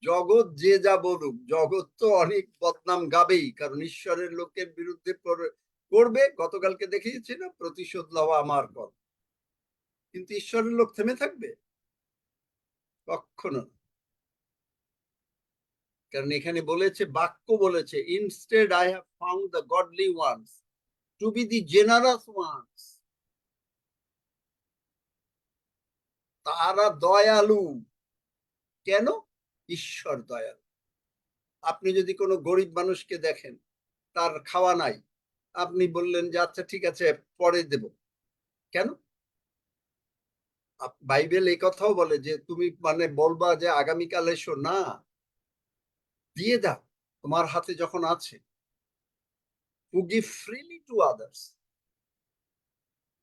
জগৎ যে যা বলুক, জগৎ তো অনেক বদনাম গাবেই, কারণ ঈশ্বরের লোকের বিরুদ্ধে করবে। গতকালকে দেখিয়েছি না, প্রতিশোধ লওয়া আমার কর। কিন্তু ঈশ্বরের লোক থেমে থাকবে? কখনো না। কারণ এখানে বলেছে, বাক্য বলেছে, instead I have found the godly ones to be the generous ones. তারা দয়ালু। কেন? ঈশ্বর দয়ালু। আপনি যদি কোনো গরিব মানুষকে দেখেন, তার খাওয়া নাই, আপনি বললেন যে আচ্ছা ঠিক আছে পরে দেব। কেন? বাইবেল এই কথাও বলে যে তুমি মানে বলবা যে আগামীকাল এসো না, দিয়ে দাও তোমার হাতে যখন আছে। To give freely to others.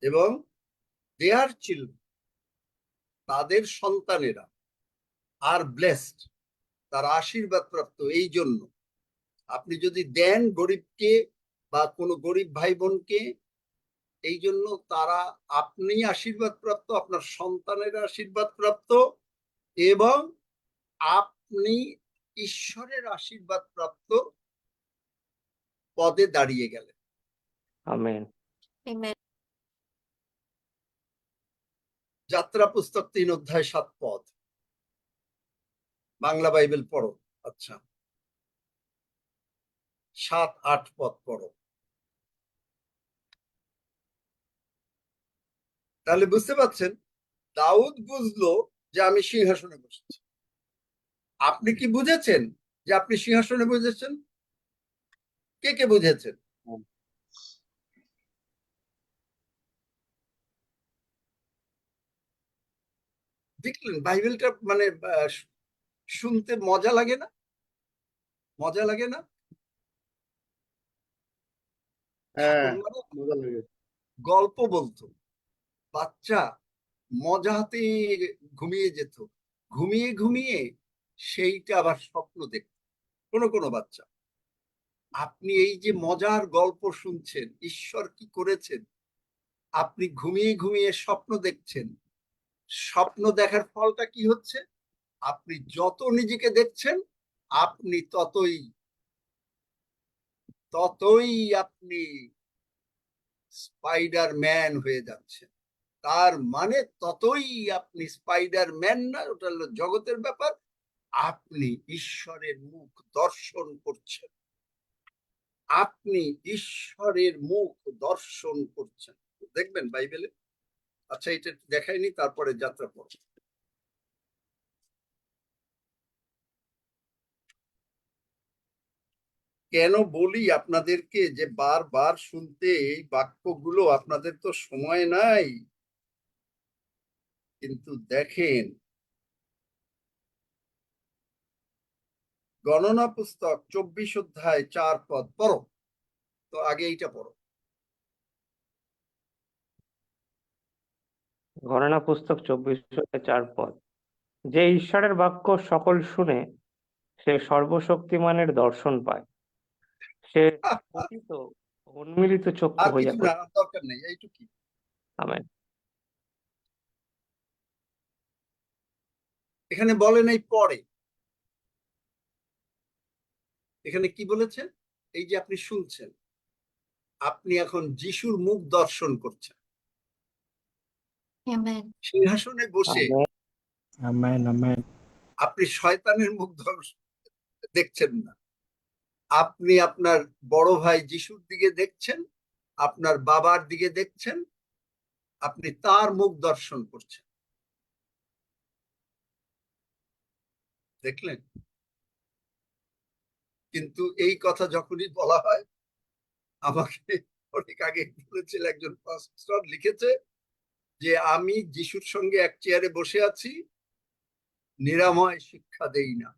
এবং দেয়ার চিলড্রেন, তাদের সন্তানেরা আর ব্লেসড, তারা আশীর্বাদ প্রাপ্ত। এই জন্য আপনি যদি দেন গরিবকে বা কোনো গরিব ভাই বোনকে, এই জন্য তারা, আপনি আশীর্বাদ প্রাপ্ত, আপনার সন্তানেরা আশীর্বাদ প্রাপ্ত, এবং আপনি ঈশ্বরের আশীর্বাদ প্রাপ্ত পদে দাঁড়িয়ে গেলেন। আমেন। Amen. যাত্রা পুস্তক 3 অধ্যায় 7 পদ, বাংলা বাইবেল পড়ো। আচ্ছা, 7-8 পদ পড়ো। তাহলে বুঝতে পারছেন, দাউদ বুঝলো যে আমি সিংহাসনে বসেছি। আপনি কি বুঝেছেন যে আপনি সিংহাসনে বসেছেন? কে কে বুঝেছেন? দেখলেন বাইবেলটা মানে শুনতে মজা লাগে না? মজা লাগে না? হ্যাঁ, ঠাকুর মানে মজা লাগে। গল্প বলতো, বাচ্চা মজাতে ঘুমিয়ে যেত, ঘুমিয়ে ঘুমিয়ে সেইটা আবার স্বপ্ন দেখত কোনো কোনো বাচ্চা। আপনি এই যে মজার গল্প শুনছেন, ঈশ্বর কি করেছেন, আপনি ঘুমিয়ে ঘুমিয়ে স্বপ্ন দেখছেন। স্বপ্ন দেখার ফলটা কি হচ্ছে? আপনি যত নিজেকে দেখছেন, আপনি ততই ততই আপনি স্পাইডার ম্যান হয়ে যাচ্ছেন। তার মানে ততই আপনি স্পাইডার ম্যান না, ওটা হলো জগতের ব্যাপার, আপনি ঈশ্বরের মুখ দর্শন করছেন। আপনি ঈশ্বরের মুখ দর্শন করছেন। দেখবেন বাইবেলে। আচ্ছা, এটা একটু দেখাইনি, তারপরে যাত্রা পড়ো। কেন বলি আপনাদেরকে যে বারবার শুনতে এই বাক্যগুলো? আপনাদের তো সময় নাই। কিন্তু দেখেন, গণনা পুস্তক 24 অধ্যায় 4 পদ পড়ো তো, আগে এইটা পড়ো। গণনা পুস্তক 24-4 পদ। যে ঈশ্বরের বাক্য সকল শুনে সে সর্বশক্তিমানের দর্শন পায়, সে পতিত উন্মিলিত চক্ষু আর হইয়া কিছু না, পড়ে। আর দরকার নেই, এইটুকুই। আমেন। এখানে বলে নাই পরে, এখানে কি বলেছে? এই যে আপনি শুনছেন, আপনি এখন যিশুর মুখ দর্শন করছেন Amen. সিংহাসনে বসে। আমেন। Amen. Amen. আপনি শয়তানের মুখ দেখছেন না, আপনি আপনার বড় ভাই যিশুর দিকে দেখছেন, আপনার বাবার দিকে দেখছেন, আপনি তার মুখ দর্শন করছেন। দেখলেন? কিন্তু এই কথা যখনই বলা হয়, আমাকে অনেক আগে বলেছিল একজন পাস্টর, লিখেছে যে আমি যিশুর সঙ্গে এক চেয়ারে বসে আছি, নিরাময় শিক্ষা দেই না,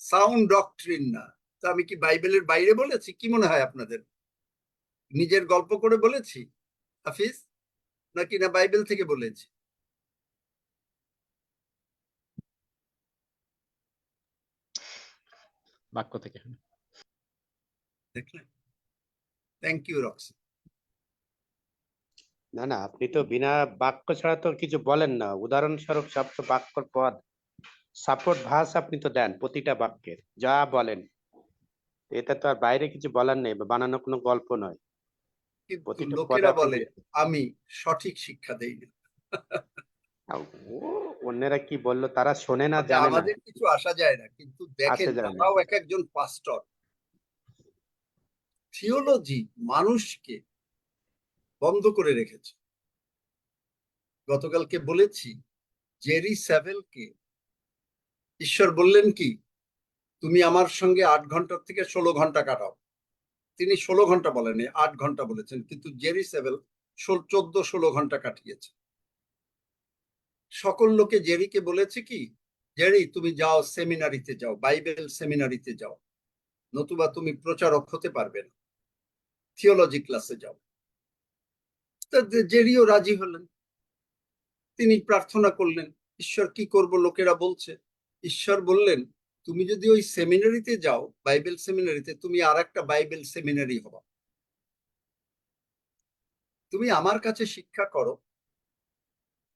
সাউন্ড ডক্ট্রিন না। তা আমি কি বাইবেলের বাইরে বলেছি? কি মনে হয় আপনাদের? নিজের গল্প করে বলেছি হাফিজ, নাকি না বাইবেল থেকে বলেছি? বাক্য থেকে। দেখলেন? Thank you Roxy. না না, আপনি তো বিনা বাক্য ছাড়া তো কিছু বলেন না। উদাহরণস্বরূপ সব তো বাক্যর পদ, সাপোর্ট ভাস আপনি তো দেন প্রতিটা বাক্যের, যা বলেন। এটা তো আর বাইরে কিছু বলার নেই, বা বানানো কোনো গল্প নয়। কিন্তু প্রতিটা পদে লোকেরা আপনি বলে দিচ্ছেন। আমি সঠিক শিক্ষা দেই না। ও, অন্যেরা কি বললো তারা শোনে না, তাতে জানে না, আমাদের কিছু আসা যায় না, কিন্তু দেখেন আসে যায় না। তারাও এক একজন পাস্টর। থিওলজি মানুষকে বন্ধ করে রেখেছে। গতকালকে বলেছি, জেরি স্যাভেলকে ঈশ্বর বললেন কি, তুমি আমার সঙ্গে 8 ঘন্টার থেকে 16 ঘন্টা কাটাও। তিনি 16 ঘন্টা বলেনি, 8 ঘন্টা বলেছেন, কিন্তু জেরি স্যাভেল 14-16 ঘন্টা কাটিয়েছে। সকল লোকে জেরিকে বলেছে কি, জেরি তুমি যাও সেমিনারিতে যাও, বাইবেল সেমিনারিতে যাও, নতুবা তুমি প্রচারক হতে পারবে না, থিওলজি ক্লাসে যাও। জেরিও রাজি হলেন। তিনি প্রার্থনা করলেন, ঈশ্বর কি করব, লোকেরা বলছে। ঈশ্বর বললেন, তুমি যদি ওই সেমিনারিতে যাও, বাইবেল সেমিনারিতে, তুমি আর একটা বাইবেল সেমিনারি হবা। তুমি আমার কাছে শিক্ষা করো,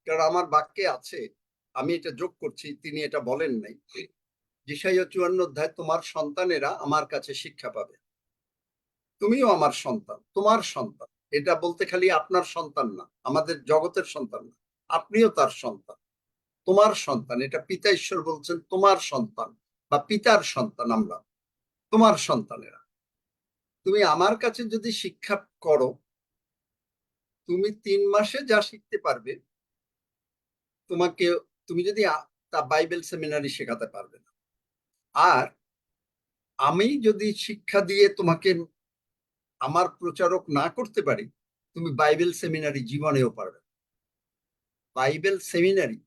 কারণ আমার বাক্যে আছে, আমি এটা যোগ করছি, তিনি এটা বলেন নাই। যেসাইয়া 54 অধ্যায়, তোমার সন্তানেরা আমার কাছে শিক্ষা পাবে। তুমিও আমার সন্তান, তোমার সন্তান, এটা বলতে খালি আপনার সন্তান না, আমাদের জগতের সন্তান না, আপনিও তার সন্তান, তোমার সন্তান। এটা পিতা ঈশ্বর বলছেন তোমার সন্তান বা পিতার সন্তান, আমরা তোমার সন্তানেরা। তুমি আমার কাছে যদি শিক্ষা করো, তুমি 3 মাসে যা শিখতে পারবে, তোমাকে তুমি যদি তা বাইবেল সেমিনারি শেখাতে পারবে না। আর আমি যদি শিক্ষা দিয়ে তোমাকে আমার প্রচারক না করতে পারি, তুমি বাইবেল সেমিনারি জীবনেও পারবে না। বাইবেল সেমিনারি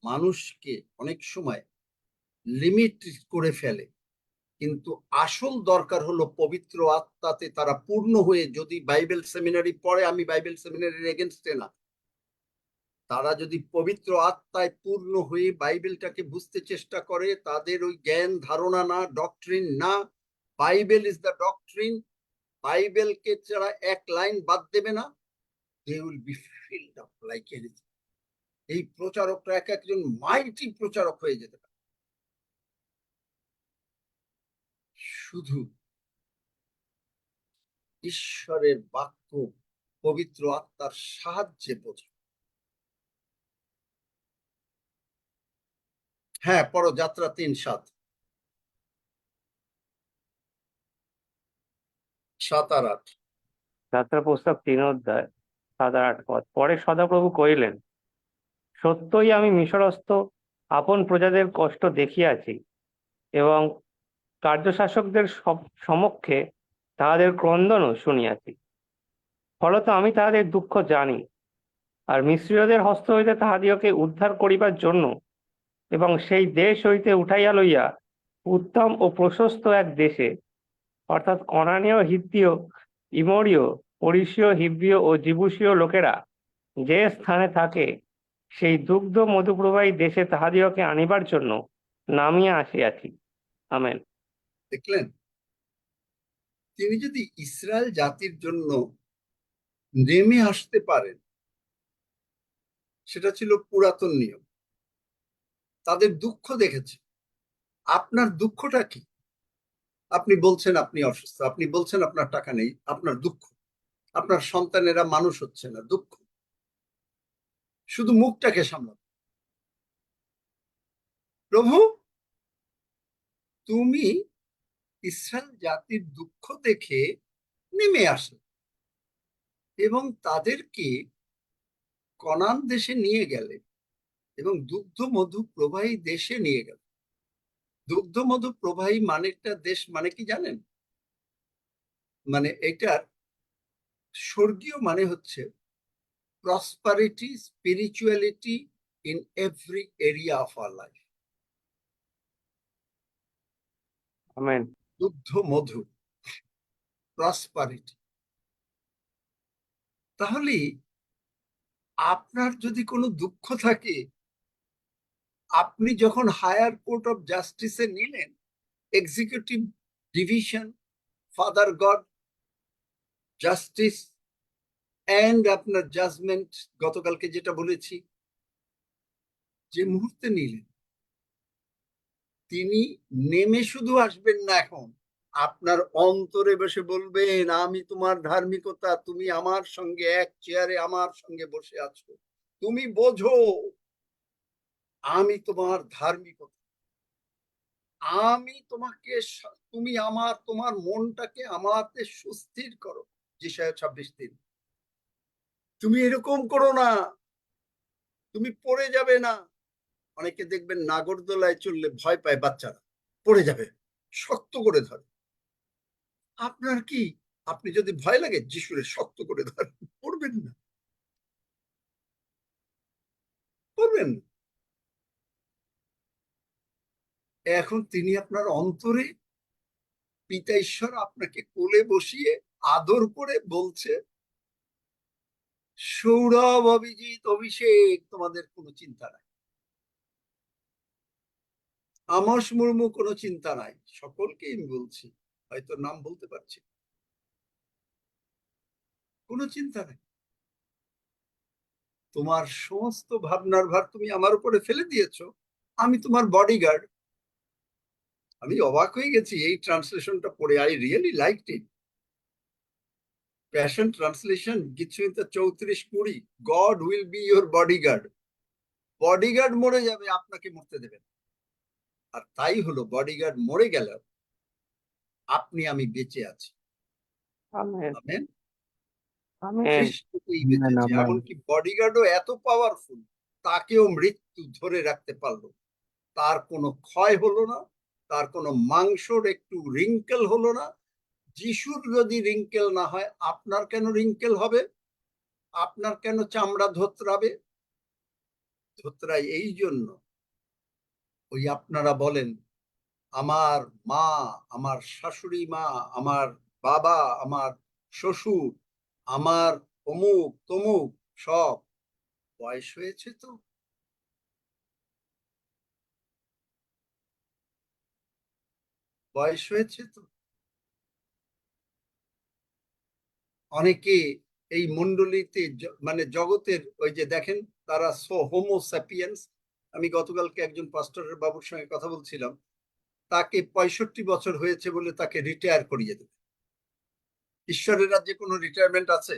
মানুষকে অনেক সময় লিমিট করে ফেলে, কিন্তু আসল দরকার হলো পবিত্র আত্মাতে তারা পূর্ণ হয়ে যদি বাইবেল সেমিনারি পড়ে, আমি বাইবেল সেমিনারির এগেনস্টে না, তারা যদি পবিত্র আত্মায় পূর্ণ হয়ে বাইবেলটাকে বুঝতে চেষ্টা করে, তাদের ওই জ্ঞান ধারণা না, ডক্ট্রিন না, বাইবেল ইজ দ্য ডক্ট্রিন, বাইবেলকে যারা এক লাইন বাদ দেবে না, they will be filled up like anything. এই প্রচারকরা এক একজন মাইটি প্রচারক হয়ে যেতে পারে শুধু ঈশ্বরের বাক্য পবিত্র আত্মার সাহায্যে বোঝা। হ্যাঁ, পড়ো যাত্রা 3:7, 7 আর 8। যাত্রা পুস্তক 3 অধ্যায় 7 আর 8 পদ। পরে সদাপ্রভু কহিলেন, সত্যই আমি মিশরস্থ আপন প্রজাদের কষ্ট দেখিয়াছি এবং কার্যশাসকদের সমক্ষে তাহাদের ক্রন্দনও শুনিয়াছি। ফলত আমি তাহাদের দুঃখ জানি, আর মিশ্রীয়দের হস্ত হইতে তাহাদিওকে উদ্ধার করিবার জন্য এবং সেই দেশ হইতে উঠাইয়া লইয়া উত্তম ও প্রশস্ত এক দেশে, অর্থাৎ কনানীয়, হিত্তীয়, ইমরীয়, পরিসীয়, হিব্বীয় ও জিবুসীয় লোকেরা যে স্থানে থাকে, সেই দুগ্ধ মধুপ্রবাহী দেশে তাহাদিওকে আনিবার জন্য নামিয়া আসিয়াছি। আমেন। দেখলেন, তিনি যদি ইসরায়েল জাতির জন্য নেমে আসতে পারেন, সেটা ছিল পুরাতন নিয়ম। তাদের দুঃখ দেখেছে। আপনার দুঃখটা কি? আপনি বলছেন আপনি অসুস্থ, আপনি বলছেন আপনার টাকা নেই, আপনার দুঃখ। আপনার সন্তানেরা মানুষ হচ্ছে না, দুঃখ। শুধু মুখটাকে সামলান। প্রভু, তুমি ইসরায়েল জাতির দুঃখ দেখে নেমে আসে এবং তাদেরকে কনান দেশে নিয়ে গেলে এবং দুগ্ধ মধু প্রবাহী দেশে নিয়ে গেল। দুগ্ধ মধু প্রবাহী মানেটা দেশ মানে কি জানেন? মানে এটার স্বর্গীয় মানে হচ্ছে prosperity, spirituality in every area of our life. Amen. দুগ্ধ মধু, প্রসপারিটি। তাহলে আপনার যদি কোনো দুঃখ থাকে, আপনি যখন হায়ার কোর্ট অফ জাস্টিসে নিলেন, executive division, father God, justice and আপনার জাজমেন্ট, গতকালকে যেটা বলেছি, যে মুহূর্তে নিলেন, তিনি নেমে শুধু আসবেন না, এখন আপনার অন্তরে বসে বলবেন, আমি তোমার ধার্মিকতা, তুমি আমার সঙ্গে এক চেয়ারে আমার সঙ্গে বসে আছো, তুমি বোঝো আমি তোমার ধার্মিকতা, আমি তোমাকে, তুমি তোমার মনটাকে আমাতে সুস্থির করো। যেসায়া 26:3। তুমি এরকম করো না, তুমি পড়ে যাবে না। অনেকে দেখবেন নাগরদোলায় চললে ভয় পায় বাচ্চারা, পড়ে যাবে, শক্ত করে ধরে। আপনার কি, আপনি যদি ভয় লাগে, যিশুরে শক্ত করে ধরেন, পড়বেন না, পড়বেন না। এখন তিনি আপনার অন্তরে, পিতা ঈশ্বর আপনাকে কোলে বসিয়ে আদর করে বলছে, সৌরভ, অভিজিৎ, অভিষেক, তোমাদের কোনো চিন্তা নাই। আমস মুর্মু, কোনো চিন্তা নাই। সকলকে আমি বলছি, হয়তো নাম বলতে পারছি, কোনো চিন্তা নাই। তোমার সমস্ত ভাবনার ভার তুমি আমার উপরে ফেলে দিয়েছো, আমি তোমার বডিগার্ড। আমি অবাক হয়ে গেছি এই ট্রান্সলেশনটা পড়ে, I really liked it. Passion Translation গীতসংহিতা 34:20, God will be your bodyguard. Bodyguard মরে যাবে, আপনাকে মরতে দেবেন। আর তাই হলো, বডিগার্ড মরে গেল, আপনি আমি বেঁচে আছি। Amen amen. আমেন খ্রিস্টকেই বেঁচেছে। এমনকি বডিগার্ডও এত পাওয়ারফুল, তাকেও মৃত্যু ধরে রাখতে পারলো। তার কোনো ক্ষয় হলো না, তার কোনো মাংসর একটু রিঙ্কেল হলো না। যিশুর যদি রিঙ্কেল না হয়, আপনার কেন রিঙ্কেল হবে? আপনার কেন চামড়া ধোতরাবে? ধোতরাই এই জন্য, ওই আপনারা বলেন আমার মা, আমার শাশুড়ি মা, আমার বাবা, আমার শ্বশুর, আমার অমুক তমুক, সব বয়স হয়েছে তো, বয়স হয়েছে তো। অনেকে এই মন্ডলীতে মানে জগতের ওই যে দেখেন, তারা হোমো স্যাপিয়েন্স। আমি গতকালকে একজন পাস্টরের বাবুর সঙ্গে কথা বলছিলাম, তাকে 65 বছর হয়েছে বলে তাকে রিটায়ার করিয়ে দেবে। ঈশ্বরের রাজ্যে কোনো রিটায়ারমেন্ট আছে?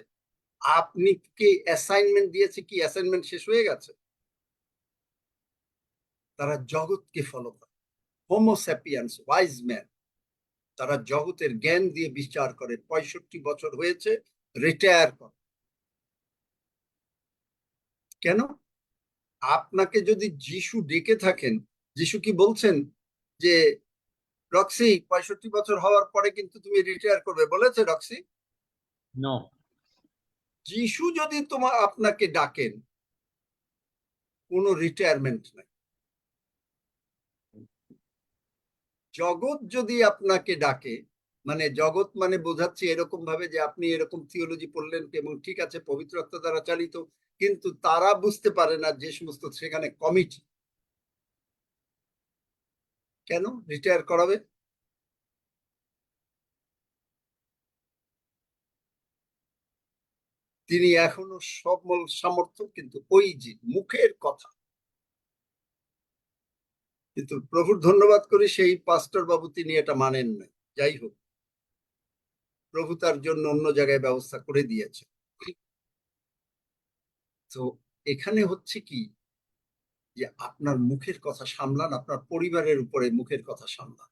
আপনি কি অ্যাসাইনমেন্ট দিয়েছে, কি অ্যাসাইনমেন্ট শেষ হয়ে গেছে? তারা জগৎকে ফলো করে, হোমো স্যাপিয়েন্স, ওয়াইজ ম্যান। তারা জগতের জ্ঞান দিয়ে বিচার করে। 65 বছর হয়েছে, রিটায়ার করে। কেন? আপনাকে যদি যিশু ডেকে থাকেন, যিশু কি বলছেন যে রক্সি 65 বছর হওয়ার পরে কিন্তু তুমি রিটায়ার করবে, বলেছে রক্সি? নো। যিশু যদি আপনাকে ডাকেন, কোনো রিটায়ারমেন্ট নাই। জগৎ যদি আপনাকে ডাকে, মানে জগৎ মানে বোঝাচ্ছি এরকম ভাবে যে আপনি এরকম থিওলজি পড়লেন এবং ঠিক আছে পবিত্র আত্মা দ্বারা চালিত, কিন্তু তারা বুঝতে পারে না যে সমস্ত সেখানে কমিটি কেন রিটায়ার করাবে। তিনি এখনো সবল সামর্থ্য, কিন্তু ওই যে মুখের কথা। কিন্তু প্রভুর ধন্যবাদ করি, সেই পাস্টর বাবু তিনি এটা মানেন না। যাই হোক, প্রভু তার জন্য অন্য জায়গায় ব্যবস্থা করে দিয়েছে। তো এখানে হচ্ছে কি, যে আপনার মুখের কথা সামলান, আপনার পরিবারের উপরে মুখের কথা সামলান।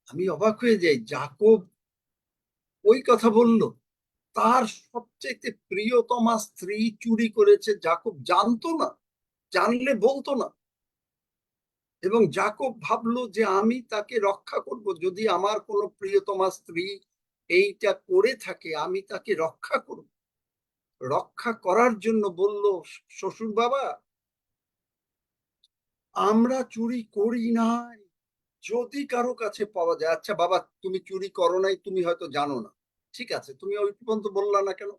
আমি অবাক হয়ে যাই, যাকব ওই কথা বলল, তার সবচেয়ে প্রিয়তমা স্ত্রী চুরি করেছে, যাকব জানতো না, জানলে বলতো না। এবং যাকব ভাবলো যে আমি তাকে রক্ষা করব, যদি আমার কোনো প্রিয়তমা স্ত্রী এইটা করে থাকে আমি তাকে রক্ষা করব। রক্ষা করার জন্য বলল, শ্বশুর বাবা আমরা চুরি করি নাই, যদি কারো কাছে পাওয়া যায়। আচ্ছা বাবা, তুমি চুরি করো নাই, তুমি হয়তো জানো না, ঠিক আছে, তুমি ওই পর্যন্ত বললা না কেন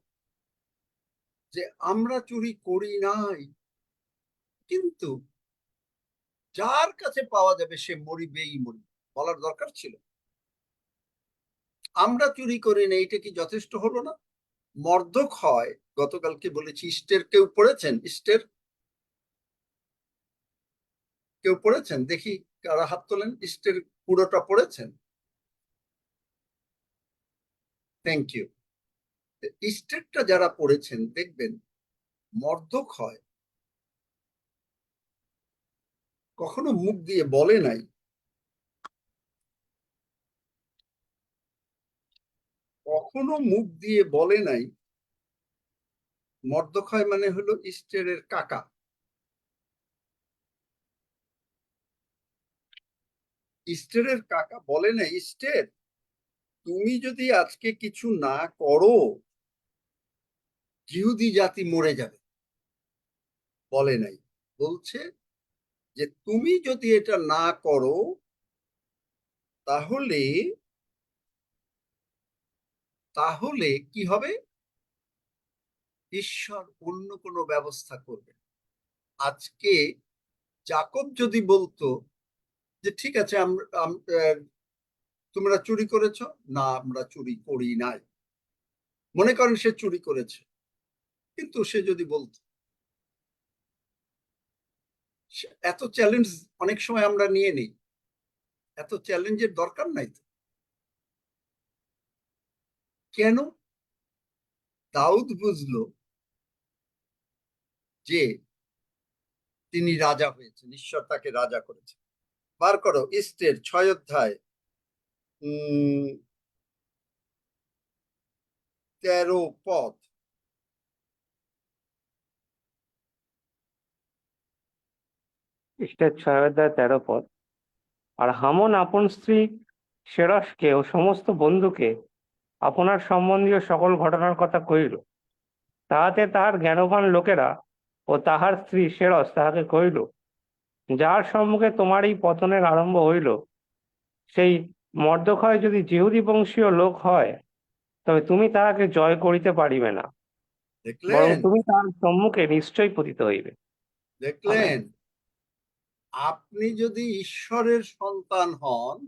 যে আমরা চুরি করি নাই? কিন্তু যার কাছে পাওয়া যাবে সে মরিবেই মরিবে, বলার দরকার ছিল। আমরা চুরি করি না, এটা কি যথেষ্ট হলো না? মর্দক হয়, গতকালকে বলেছি, ইস্টের কেউ পড়েছেন? ইস্টের কেউ পড়েছেন? দেখি কারা হাত তোলেন। ইস্টের পুরোটা পড়েছেন? Thank you. ইস্টেরটা যারা পড়েছেন দেখবেন, মর্দক হয় কখনো মুখ দিয়ে বলে নাই, কখনো মুখ দিয়ে বলে নাই। মর্দক্ষয় মানে হলো ইস্টেরের কাকা। ইস্টেরের কাকা বলে না, ইস্টের তুমি যদি আজকে কিছু না করো ইহুদি জাতি মরে যাবে, বলে নাই। বলছে যে তুমি যদি এটা না করো তাহলে তাহলে কি হবে? ঈশ্বর অন্য কোনো ব্যবস্থা করবে। আজকে যাকব যদি বলতো যে ঠিক আছে তোমরা চুরি করেছো, না আমরা চুরি করি নাই, মনে করেন সে চুরি করেছে, কিন্তু সে যদি বলতো, এত চ্যালেঞ্জ অনেক সময় আমরা নিয়ে নিই, এত চ্যালেঞ্জের দরকার নাই তো। কেন? দাউদ বুঝলো যে তিনি রাজা হয়েছেন, ঈশ্বর তাকে রাজা করেছেন। বার করো ইস্টের 6 অধ্যায় 13 পদ। খ্রিস্টের 6 অধ্যায় 13 পদ। আর হামন আপন স্ত্রী সেরসকে ও সমস্ত বন্ধুকে আপনার সম্বন্ধীয় সকল ঘটনার কথা কহিল। তাহাতে তাহার জ্ঞানবান লোকেরা ও তাহার স্ত্রী সেরস তাহাকে কহিল, যার সম্মুখে তোমার এই পতনের আরম্ভ হইল, সেই মর্দখয় যদি যিহুদি বংশীয় লোক হয়, তবে তুমি তাহাকে জয় করিতে পারিবে না, বরং দেখলেন? তুমি তাহার সম্মুখে নিশ্চয়ই পতিত হইবে। দেখলেন? আপনি যদি ঈশ্বরের সন্তান হন,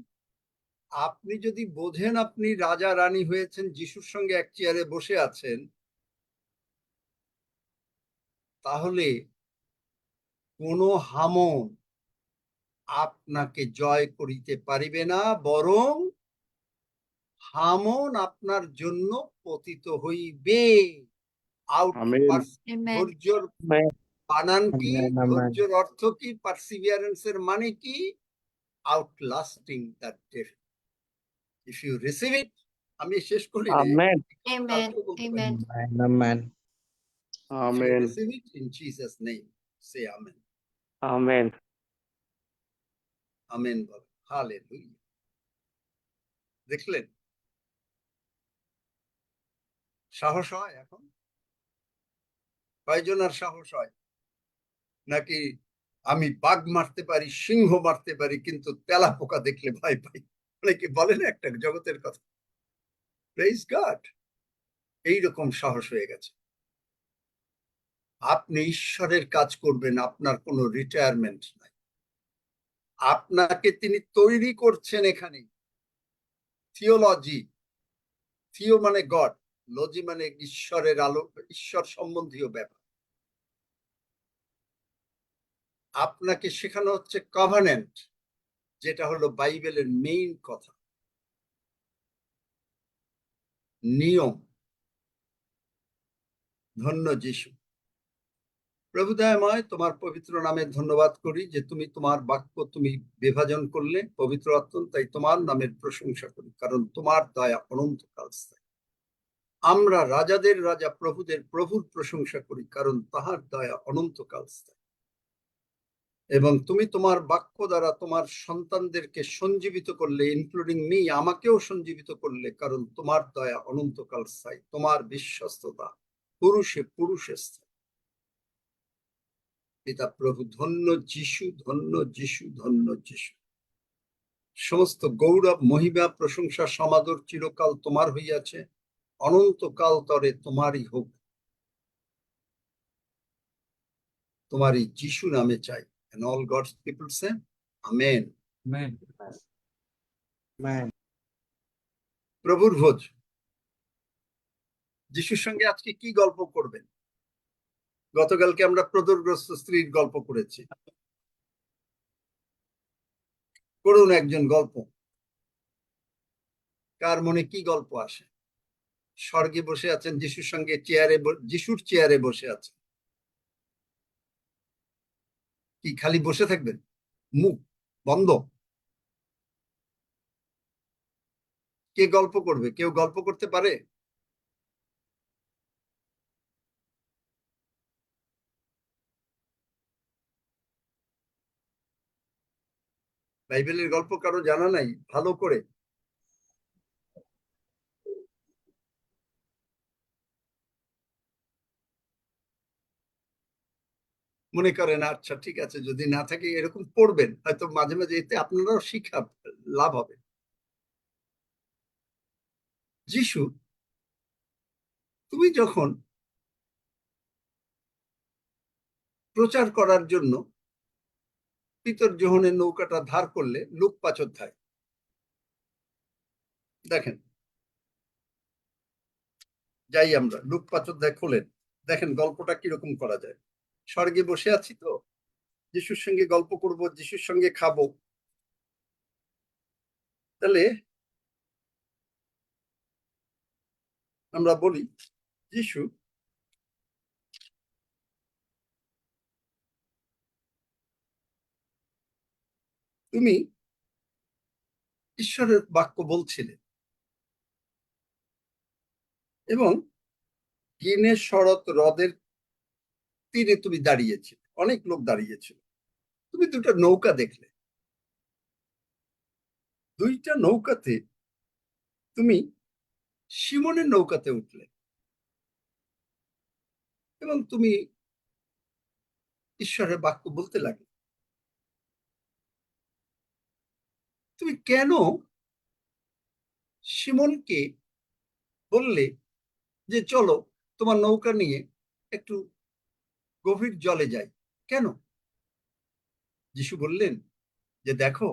আপনি যদি বোঝেন আপনি রাজা রানী হয়েছেন, যিশুর সঙ্গে এক চেয়ারে বসে আছেন, তাহলে কোনো হামন আপনাকে জয় করিতে পারিবে না, বরং হামন আপনার জন্য পতিত হইবে। আউট। আমিন। Amen. ধৈর্যর বানান কি? ধৈর্যের অর্থ কি? পারসিভিয়ারেন্সের মানে কি? Outlasting that death. If you receive it, আমি শেষ করি না, আমেন। Amen. Amen. আমিন। Receive it in Jesus name, say amen. Amen. Amen বল। হালেলুয়া। দেখলেন? সাহস হয় এখন? কয়জন আর সাহস হয়? নাকি আমি বাঘ মারতে পারি, সিংহ মারতে পারি, কিন্তু তেলা পোকা দেখলে ভয় পাই? অনেকে বলে না একটা জগতের কথা। প্রেজ গড, এইরকম সাহস হয়ে গেছে। আপনি ঈশ্বরের কাজ করবেন, আপনার কোনো রিটায়ারমেন্ট নাই। আপনাকে তিনি তৈরি করছেন এখানে। থিওলজি, থিও মানে গড, লজি মানে ঈশ্বরের আলো, ঈশ্বর সম্বন্ধীয় ব্যাপার। আপনাকে শেখানো হচ্ছে কভানেন্ট, যেটা হলো বাইবেলের মেইন কথা, নিয়ম। ধন্য যিশু। প্রভু দয়াময়, তোমার পবিত্র নামে ধন্যবাদ করি যে তুমি তোমার বাক্য তুমি বিভাজন করলে পবিত্র আত্মা, তাই তোমার নামের প্রশংসা করি, কারণ তোমার দয়া অনন্তকাল স্থায়ী। আমরা রাজাদের রাজা প্রভুদের প্রভুর প্রশংসা করি, কারণ তাহার দয়া অনন্তকাল স্থায়ী। এবং তুমি তোমার বাক্য দ্বারা তোমার সন্তানদেরকে সঞ্জীবিত করলে, ইনক্লুডিং মি, আমাকেও সঞ্জীবিত করলে, কারণ তোমার দয়া অনন্তকাল স্থায়ী। তোমার বিশ্বস্ততা পুরুষে পুরুষে স্থায়ী। পিতা প্রভু, ধন্য যিশু, ধন্য যিশু, ধন্য যিশু। সমস্ত গৌরব, মহিমা, প্রশংসা, সমাদর চিরকাল তোমার হইয়াছে, অনন্তকাল তরে তোমারই হোক। তোমারই যিশু নামে চাই। And all God's people say, Amen. প্রভুর ভোজ। যিশুর সঙ্গে আজকে কি গল্প করবেন? গতকালকে আমরা প্রদরগ্রস্ত স্ত্রীর গল্প করেছি। করুন একজন গল্প। কার মনে কি গল্প আসে? স্বর্গে বসে আছেন, যিশুর সঙ্গে যিশুর চেয়ারে বসে আছেন। কি খালি বসে থাকবেন, মুখ বন্ধ? কে গল্প করবে? কেউ গল্প করতে পারে? বাইবেলের গল্প কারো জানা নাই ভালো করে? মনে করেন আচ্ছা ঠিক আছে, যদি না থাকে এরকম পড়বেন, হয়তো মাঝে মাঝে, এতে আপনারাও শিক্ষা লাভ হবে। যিশু, তুমি যখন প্রচার করার জন্য পিতর যোহনের নৌকাটা ধার করলে লুক 5 অধ্যায়, দেখেন, যাই আমরা লুক 5 অধ্যায় খোলেন, দেখেন গল্পটা কিরকম করা যায়। স্বর্গে বসে আছি তো, যিশুর সঙ্গে গল্প করব, যিশুর সঙ্গে খাবো, তাহলে আমরা বলি, যিশু তুমি ঈশ্বরের বাক্য বলছিলে এবং গিনেশরত হ্রদের তীরে তুমি দাঁড়িয়েছিলে, অনেক লোক দাঁড়িয়েছিল, তুমি দুটো নৌকা দেখলে, দুইটা নৌকাতে তুমি সিমনের নৌকাতে উঠলে এবং তুমি ঈশ্বরের বাক্য বলতে লাগলে। তুমি কেন সিমনকে বললে যে চলো তোমার নৌকা নিয়ে একটু গভীর জলে যাই? কেন? যিশু বললেন যে দেখো,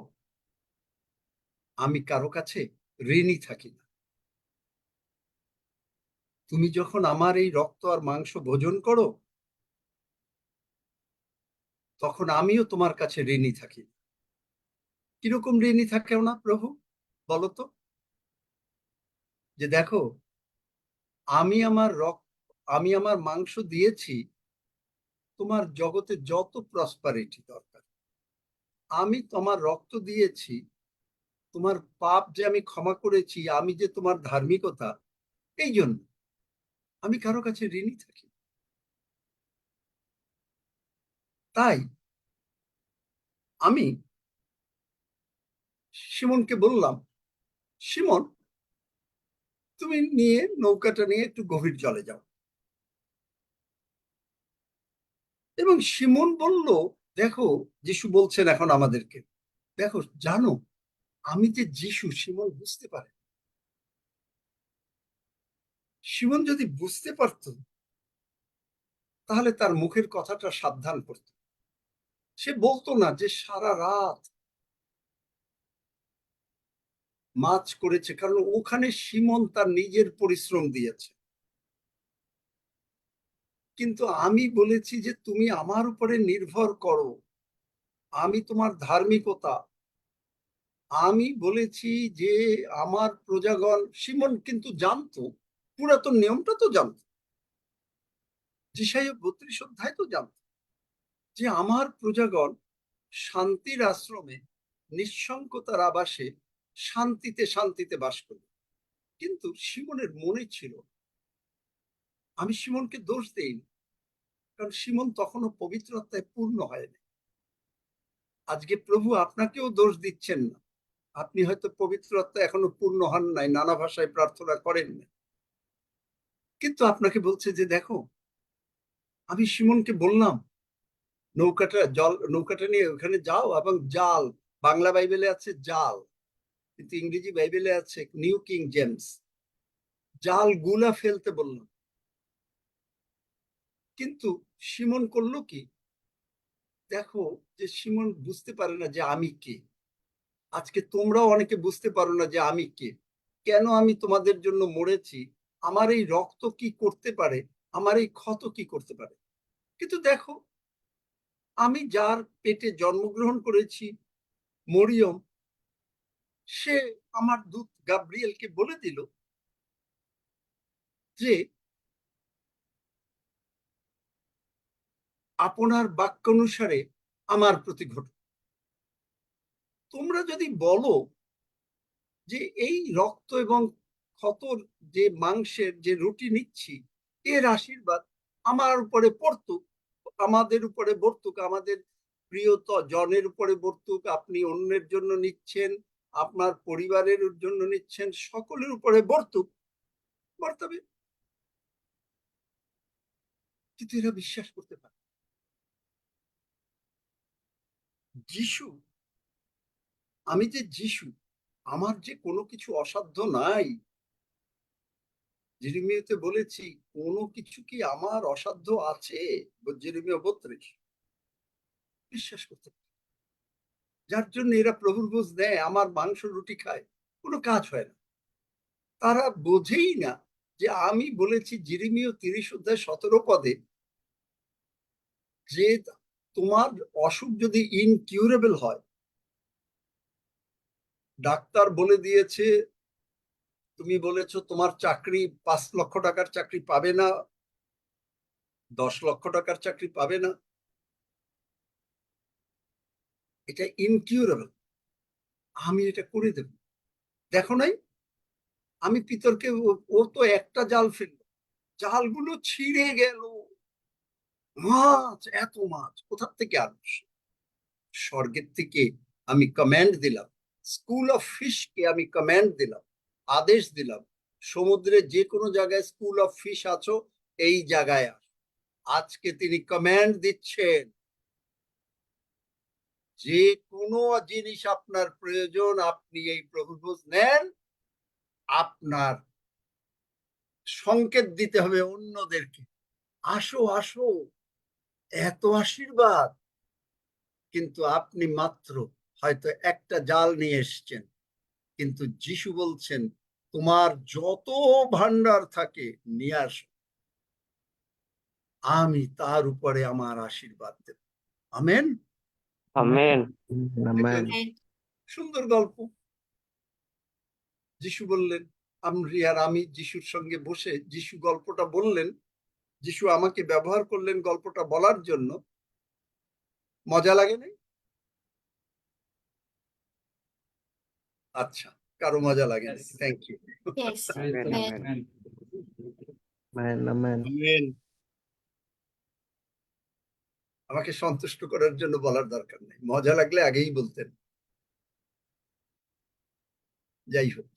আমি কারো কাছে ঋণী থাকি না। তুমি যখন আমার এই রক্ত আর মাংস ভোজন করো, তখন আমিও তোমার কাছে ঋণী থাকি। কিরকম ঋণী থাকেও না প্রভু, বলতো? যে দেখো, আমি আমার মাংস দিয়েছি তোমার জগতে যত প্রসপারিটি দরকার, আমি তোমার রক্ত দিয়েছি তোমার পাপ যে আমি ক্ষমা করেছি, আমি যে তোমার ধার্মিকতা, এই জন্য আমি কারো কাছে ঋণী থাকি। তাই আমি সিমনকে বললাম, সিমন তুমি নিয়ে নৌকাটা নিয়ে একটু গভীর জলে যাও। এবং সিমন বলল, দেখো যিশু বলছেন এখন আমাদেরকে, দেখো জানো আমি যে যিশু। সিমন বুঝতে পারে। সিমন যদি বুঝতে পারত তাহলে তার মুখের কথাটা সাবধান করত। সে বলতো না যে সারা রাত মাছ করেছে, কারণ ওখানে সিমন তার নিজের পরিশ্রম দিয়েছে। কিন্তু আমি বলেছি যে তুমি আমার উপরে নির্ভর করো, আমি তোমার ধার্মিকতা। আমি বলেছি যে আমার প্রজাগণ, সিমন কিন্তু জানতো, পুরাতন নিয়মটা তো জানতো, যিশাইয়া ৩২ অধ্যায় তো জানতো যে আমার প্রজাগণ শান্তির আশ্রমে নিঃসঙ্কতার আবাসে শান্তিতে শান্তিতে বাস করবে। কিন্তু সিমনের মনে ছিল, আমি সিমনকে দোষ দেইনি, কারণ সিমন তখনও পবিত্র আত্মায় পূর্ণ হয়নি। আজকে প্রভু আপনাকেও দোষ দিচ্ছেন না, আপনি হয়তো পবিত্র আত্মা এখনো পূর্ণ হন নাই, নানা ভাষায় প্রার্থনা করেন না, কিন্তু আপনাকে বলছে যে দেখো, আমি সিমনকে বললাম নৌকাটা নিয়ে ওখানে যাও এবং জাল, বাংলা বাইবেলে আছে জাল, কিন্তু ইংরেজি বাইবেলে আছে নিউ কিং জেমস, জাল গুলা ফেলতে বললাম। কিন্তু সিমন করলো কি? দেখো যে সিমন বুঝতে পারে না যে আমি কে। আজকে তোমরাও অনেকে বুঝতে পারো না যে আমি কে, কেন আমি তোমাদের জন্য মরেছি, আমার এই রক্ত কি করতে পারে, আমার এই ক্ষত কি করতে পারে। কিন্তু দেখো, আমি যার পেটে জন্মগ্রহণ করেছি, মরিয়ম, সে আমার দূত গাব্রিয়েলকে বলে দিল যে আপনার বাক্যানুসারে আমার প্রতি ঘটে। তোমরা যদি বলো যে এই রক্ত এবং ক্ষতর যে মাংসের যে রুটি নিচ্ছি, এর আশীর্বাদ আমার উপরে পড়তুক, আমাদের উপরে বর্তুক, আমাদের প্রিয় জনের উপরে বর্তুক, আপনি অন্যের জন্য নিচ্ছেন, আপনার পরিবারের জন্য নিচ্ছেন, সকলের উপরে বর্তুক, বর্তাবে। কিন্তু এরা বিশ্বাস করতে পারে। যিশু, আমি যে যিশু, আমার যে কোনো কিছু অসাধ্য নাই। জেরেমিয়াতে বলেছি, কোনো কিছু কি আমার অসাধ্য আছে? জেরেমিয়া ৩২। বিশ্বাস করতে পারে। যার জন্য এরা প্রভুর ভোজ দেয়, আমার মাংস রুটি খায়, কোনো কাজ হয় না। তারা বোঝেই না যে আমি বলেছি জেরেমিয়া ৩০ অধ্যায় ১৭ পদে যে তোমার অসুখ যদি ইনকিউরেবল হয়, ডাক্তার বলে দিয়েছে তুমি বলেছো তোমার চাকরি 5 লক্ষ টাকার চাকরি পাবে না, 10 লক্ষ টাকার চাকরি পাবে না। এটা ইনকিউরেবল, আমি এটা করে দেব। দেখো নাই, আমি পিতরকে ও তো একটা জাল ফেললো, জালগুলো ছিঁড়ে গেল, মাছ, এত মাছ কোথা থেকে আসছে? স্বর্গের থেকে আমি কমান্ড দিলাম, স্কুল অফ ফিশকে আমি কমান্ড দিলাম, আদেশ দিলাম, সমুদ্রে যে কোনো জায়গায় স্কুল অফ ফিশ আছো, এই জায়গায় আস। আজকে তিনি কমান্ড দিচ্ছেন, যে কোনো জিনিস আপনার প্রয়োজন আপনি এই প্রভুভোজ নেন, আপনার সংকেত দিতে হবে অন্যদেরকে, আসো আসো, এত আশীর্বাদ। কিন্তু আপনি মাত্র হয়তো একটা জাল নিয়ে এসছেন, কিন্তু যিশু বলছেন তোমার যত ভান্ডার থাকে নিয়ে আসো, আমি তার উপরে আমার আশীর্বাদ দেব। আমেন। আমেন। দেখলেন? সুন্দর গল্প। যিশু বললেন, আমি যিশুর সঙ্গে বসে যিশু গল্পটা বললেন, যিশু আমাকে ব্যবহার করলেন গল্পটা বলার জন্য। মজা লাগে নাই? আচ্ছা, কারো মজা লাগে না, thank you. Yes. Amen, Amen. Amen. Amen. আমাকে সন্তুষ্ট করার জন্য বলার দরকার নেই, মজা লাগলে আগেই বলতেন। যাই হোক,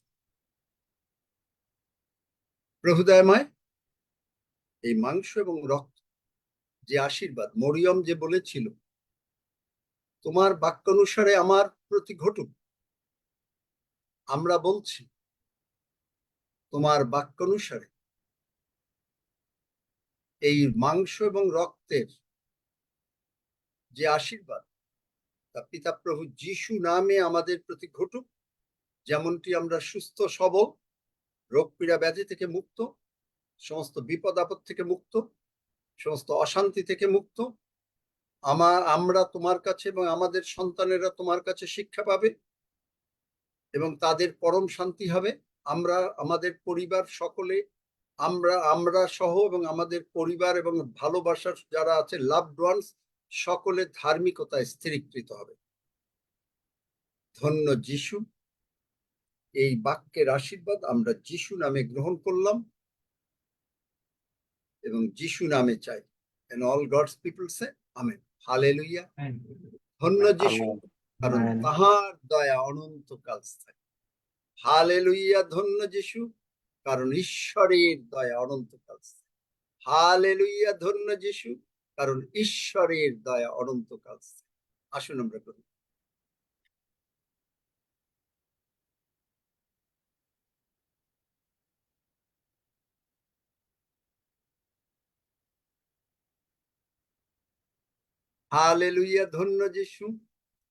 প্রভু দয়াময়, এই মাংস এবং রক্ত যে আশীর্বাদ, মরিয়ম যে বলেছিল তোমার বাক্যানুসারে আমার প্রতি ঘটুক, আমরা বলছি তোমার বাক্যানুসারে এই মাংস এবং রক্তের যে আশীর্বাদ, তা পিতা প্রভু যিশু নামে আমাদের প্রতি ঘটুক। যেমনটি আমরা সুস্থ সবল, রোগ পীড়া ব্যাধি থেকে মুক্ত, সমস্ত বিপদ আপদ থেকে মুক্ত, সমস্ত অশান্তি থেকে মুক্ত, আমরা তোমার কাছে এবং আমাদের সন্তানেরা তোমার কাছে শিক্ষা পাবে এবং তাদের পরম শান্তি হবে। আমরা আমাদের পরিবার সকলে, আমরা সহ এবং আমাদের পরিবার এবং ভালোবাসার যারা আছে লাভড ওয়ান্স, সকলে ধার্মিকতায় স্থিরীকৃত হবে। ধন্য যিশু, এই বাক্যের আশীর্বাদ আমরা যিশু নামে গ্রহণ করলাম এবং যিশু নামে চাই। And all God's people say amen. Hallelujah. ধন্য যিশু, কারণ তাহার দয়া অনন্তকাল স্থায়ী। হালেলুয়া। ধন্য যিশু, কারণ ঈশ্বরের দয়া অনন্তকাল স্থায়ী। হালেলুয়া। ধন্য যিশু, কারণ ঈশ্বরের দয়া অনন্তকাল স্থায়ী। আসুন আমরা করি। হালেলুয়া। ধন্য যিশু,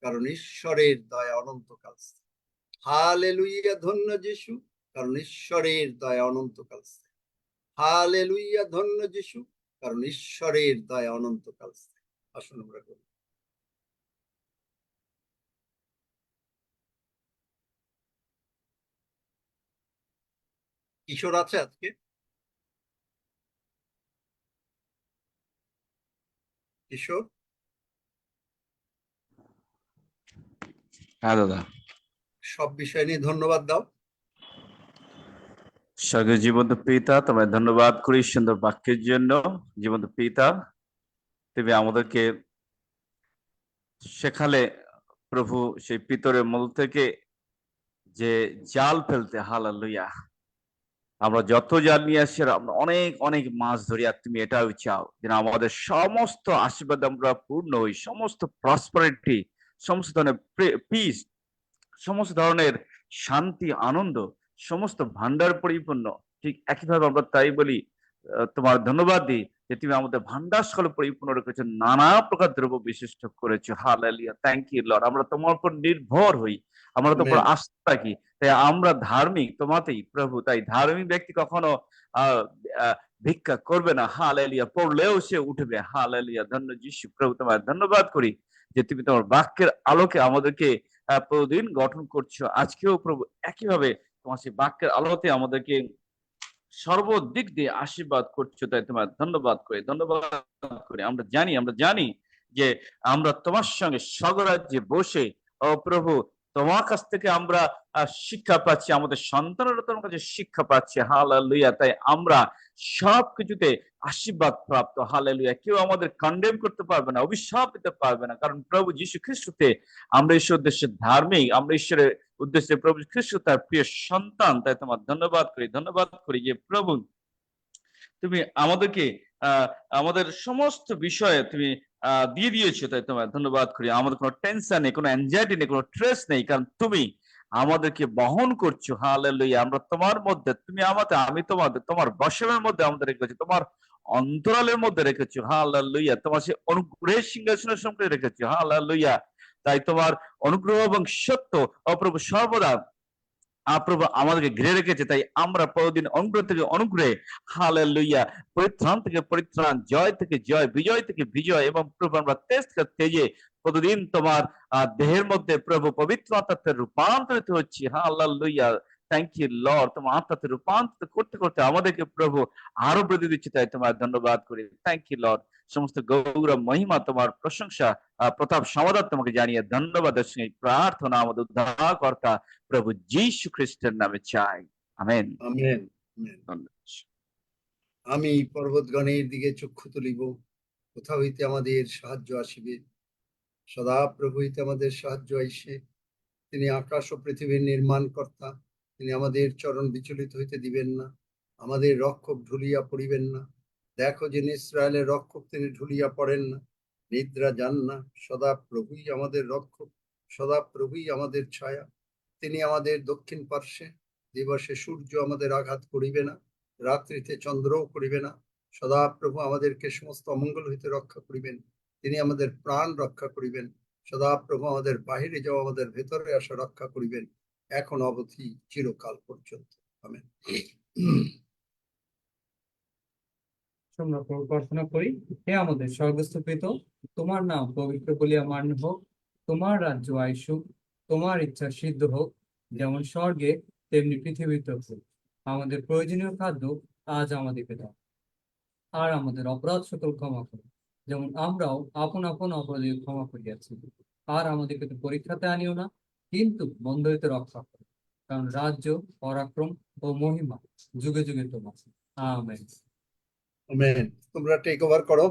কারণ ঈশ্বরের দয়া অনন্তকাল স্থায়ী। হালেলুয়া। ধন্য যিশু, কারণ ঈশ্বরের দয়া অনন্তকাল স্থায়ী। হালেলুয়া। ধন্য যিশু, কারণ ঈশ্বরের দয়া অনন্তকাল স্থায়ী। আসুন আমরা করি। কিশোর আছে আজকে? কিশোর? হ্যাঁ দাদা। সব বিষয় নিয়ে ধন্যবাদ দাও। স্বর্গীয় জীবন্ত পিতা, তোমায় ধন্যবাদ করি সুন্দর বাক্যের জন্য। জীবন্ত পিতা, তুমি আমাদেরকে শেখালে প্রভু সেই পিতরের মূল থেকে যে জাল ফেলতে। হালেলুয়া। আমরা যত জাল নিয়ে আসছি আমরা অনেক অনেক মাছ ধরি, আর তুমি এটাও চাও যেন আমাদের সমস্ত আশীর্বাদ আমরা পূর্ণ হই, সমস্ত প্রসপারিটি, সমস্ত ধরনের পিস, সমস্ত ধরনের শান্তি, আনন্দ, সমস্ত ভান্ডার পরিপূর্ণ। ঠিক একইভাবে আমরা তাই বলি, তোমার ধন্যবাদ দিই যে তুমি আমাদের ভান্ডার সকল পরিপূর্ণ রেখেছো, নানা প্রকার দ্রব্য বিশিষ্ট করেছো। হালেলুয়া। Thank you Lord. আমরা তোমার উপর নির্ভর হই, আমরা তোমার উপর আস্থা রাখি, তাই আমরা ধার্মিক তোমাতেই প্রভু। তাই ধার্মিক ব্যক্তি কখনো ভিক্ষা করবে না। হালেলুয়া। পড়লেও সে উঠবে। হালেলুয়া। ধন্য যিশু প্রভু, তোমার ধন্যবাদ করি যে তুমি তোমার বাক্যের আলোকে আমাদেরকে প্রতিদিন গঠন করছো। আজকেও প্রভু একইভাবে তোমার সেই বাক্যের আলোতে আমাদেরকে সর্বদিক দিয়ে আশীর্বাদ করছো, তাই তোমার ধন্যবাদ করি। আমরা জানি যে আমরা তোমার সঙ্গে স্বর্গরাজ্যে বসে, ও প্রভু, তোমার কাছ থেকে আমরা শিক্ষা পাচ্ছি, আমাদের সন্তানেরা তোমার কাছে শিক্ষা পাচ্ছে। হালেলুয়া। তাই আমরা সবকিছুতে আশীর্বাদ প্রাপ্ত। হালেলুয়া। কেউ আমাদের কন্ডেম করতে পারবে না, অভিশাপ দিতে পারবে না, কারণ প্রভু যীশু খ্রিস্টতে আমরা ঈশ্বর উদ্দেশ্যে ধার্মিক, আমরা ঈশ্বরের উদ্দেশ্যে প্রভু খ্রিস্ট তার প্রিয় সন্তান। তাই তোমার ধন্যবাদ করি যে প্রভু তুমি আমাদেরকে আমাদের সমস্ত বিষয়ে তুমি দিয়ে দিয়েছো। তাই তোমার ধন্যবাদ করি। আমাদের কোনো টেনশন নেই, কোনো অ্যাংজাইটি নেই, কোনো স্ট্রেস নেই, কারণ তুমি আমাদেরকে বহন করছো। হালেলুয়া। আমরা তোমার মধ্যে, তুমি আমাদের, আমি তোমার বসনের মধ্যে আমাদের রেখেছো, তোমার অন্তরালের মধ্যে রেখেছো। হালেলুয়া। তোমার সেই অনুগ্রহের সিংহাসনের সঙ্গে রেখেছো। হালেলুয়া। তাই তোমার অনুগ্রহ এবং সত্য অপ্রভু সর্বদা প্রভু আমাদেরকে ঘিরে রেখেছে। তাই আমরা প্রতিদিন অনুগ্রহ থেকে অনুগ্রহে, হালেলুয়া, পরিত্রাণ থেকে পরিত্রাণ, জয় থেকে জয়, বিজয় থেকে বিজয়, এবং প্রভু আমরা তেজ থেকে তেজে প্রতিদিন তোমার দেহের মধ্যে প্রভু পবিত্র আত্মাতে রূপান্তরিত হচ্ছি। হালেলুয়া। Thank you Lord. তোমার আত্মাতে রূপান্তরিত করতে করতে আমাদেরকে প্রভু আরো বৃদ্ধি দিচ্ছে। তাই তোমার ধন্যবাদ করি। Thank you Lord. সমস্ত গৌরব মহিমা তোমার, প্রশংসা প্রতাপ সমাদর তোমাকে জানিয়ে ধন্যবাদের সঙ্গে প্রার্থনা আমাদের উদ্ধারকর্তা প্রভু যীশু খ্রিস্টের নামে চাই। আমেন। আমেন। আমি পর্বতগণের দিকে চক্ষু তুলিব, কোথা হইতে আমাদের সাহায্য আসিবে। সদা প্রভু হইতে আমাদের সাহায্য আইসে। তিনি আকাশ ও পৃথিবীর নির্মাণ কর্তা। তিনি আমাদের চরণ বিচলিত হইতে দিবেন না, আমাদের রক্ষক ঢুলিয়া পড়িবেন না। দেখো যে ইসরায়েলের রক্ষক, তিনি ঢুলিয়া পড়েন না, নিদ্রা যান না। সদা প্রভুই আমাদের রক্ষক, সদা প্রভুই আমাদের ছায়া। তিনি আমাদের দক্ষিণ পার্শ্বে। দিবসে সূর্য আমাদের আঘাত করিবে না, রাত্রিতে চন্দ্রও করিবে না। সদা প্রভু আমাদেরকে সমস্ত অমঙ্গল হইতে রক্ষা করিবেন। তিনি আমাদের প্রাণ রক্ষা করিবেন। সদা প্রভু আমাদের বাহিরে যাওয়া, আমাদের ভেতরে আসা রক্ষা করিবেন, এখন অবধি চিরকাল পর্যন্ত। আমেন। আমরা প্রার্থনা করি। হে আমাদের স্বর্গস্থ পিতা, তোমার নাম পবিত্র বলিয়া মান্য হোক, তোমার রাজ্য আইসুক, তোমার ইচ্ছা সিদ্ধ হোক, যেমন স্বর্গে তেমনি পৃথিবীতে হোক। আমাদের প্রয়োজনীয় খাদ্য আজ আমাদেরকে দাও, আর আমাদের অপরাধ সকল ক্ষমা করো, যেমন আমরাও আপন আপন অপরাধীকে ক্ষমা করিয়াছি। আর আমাদেরকে তো পরীক্ষাতে আনিও না, কিন্তু মন্দ হইতে রক্ষা করো, কারণ রাজ্য, পরাক্রম ও মহিমা যুগে যুগে তোমার। আমেন। আমেন। তোমরা টেক ওভার করো।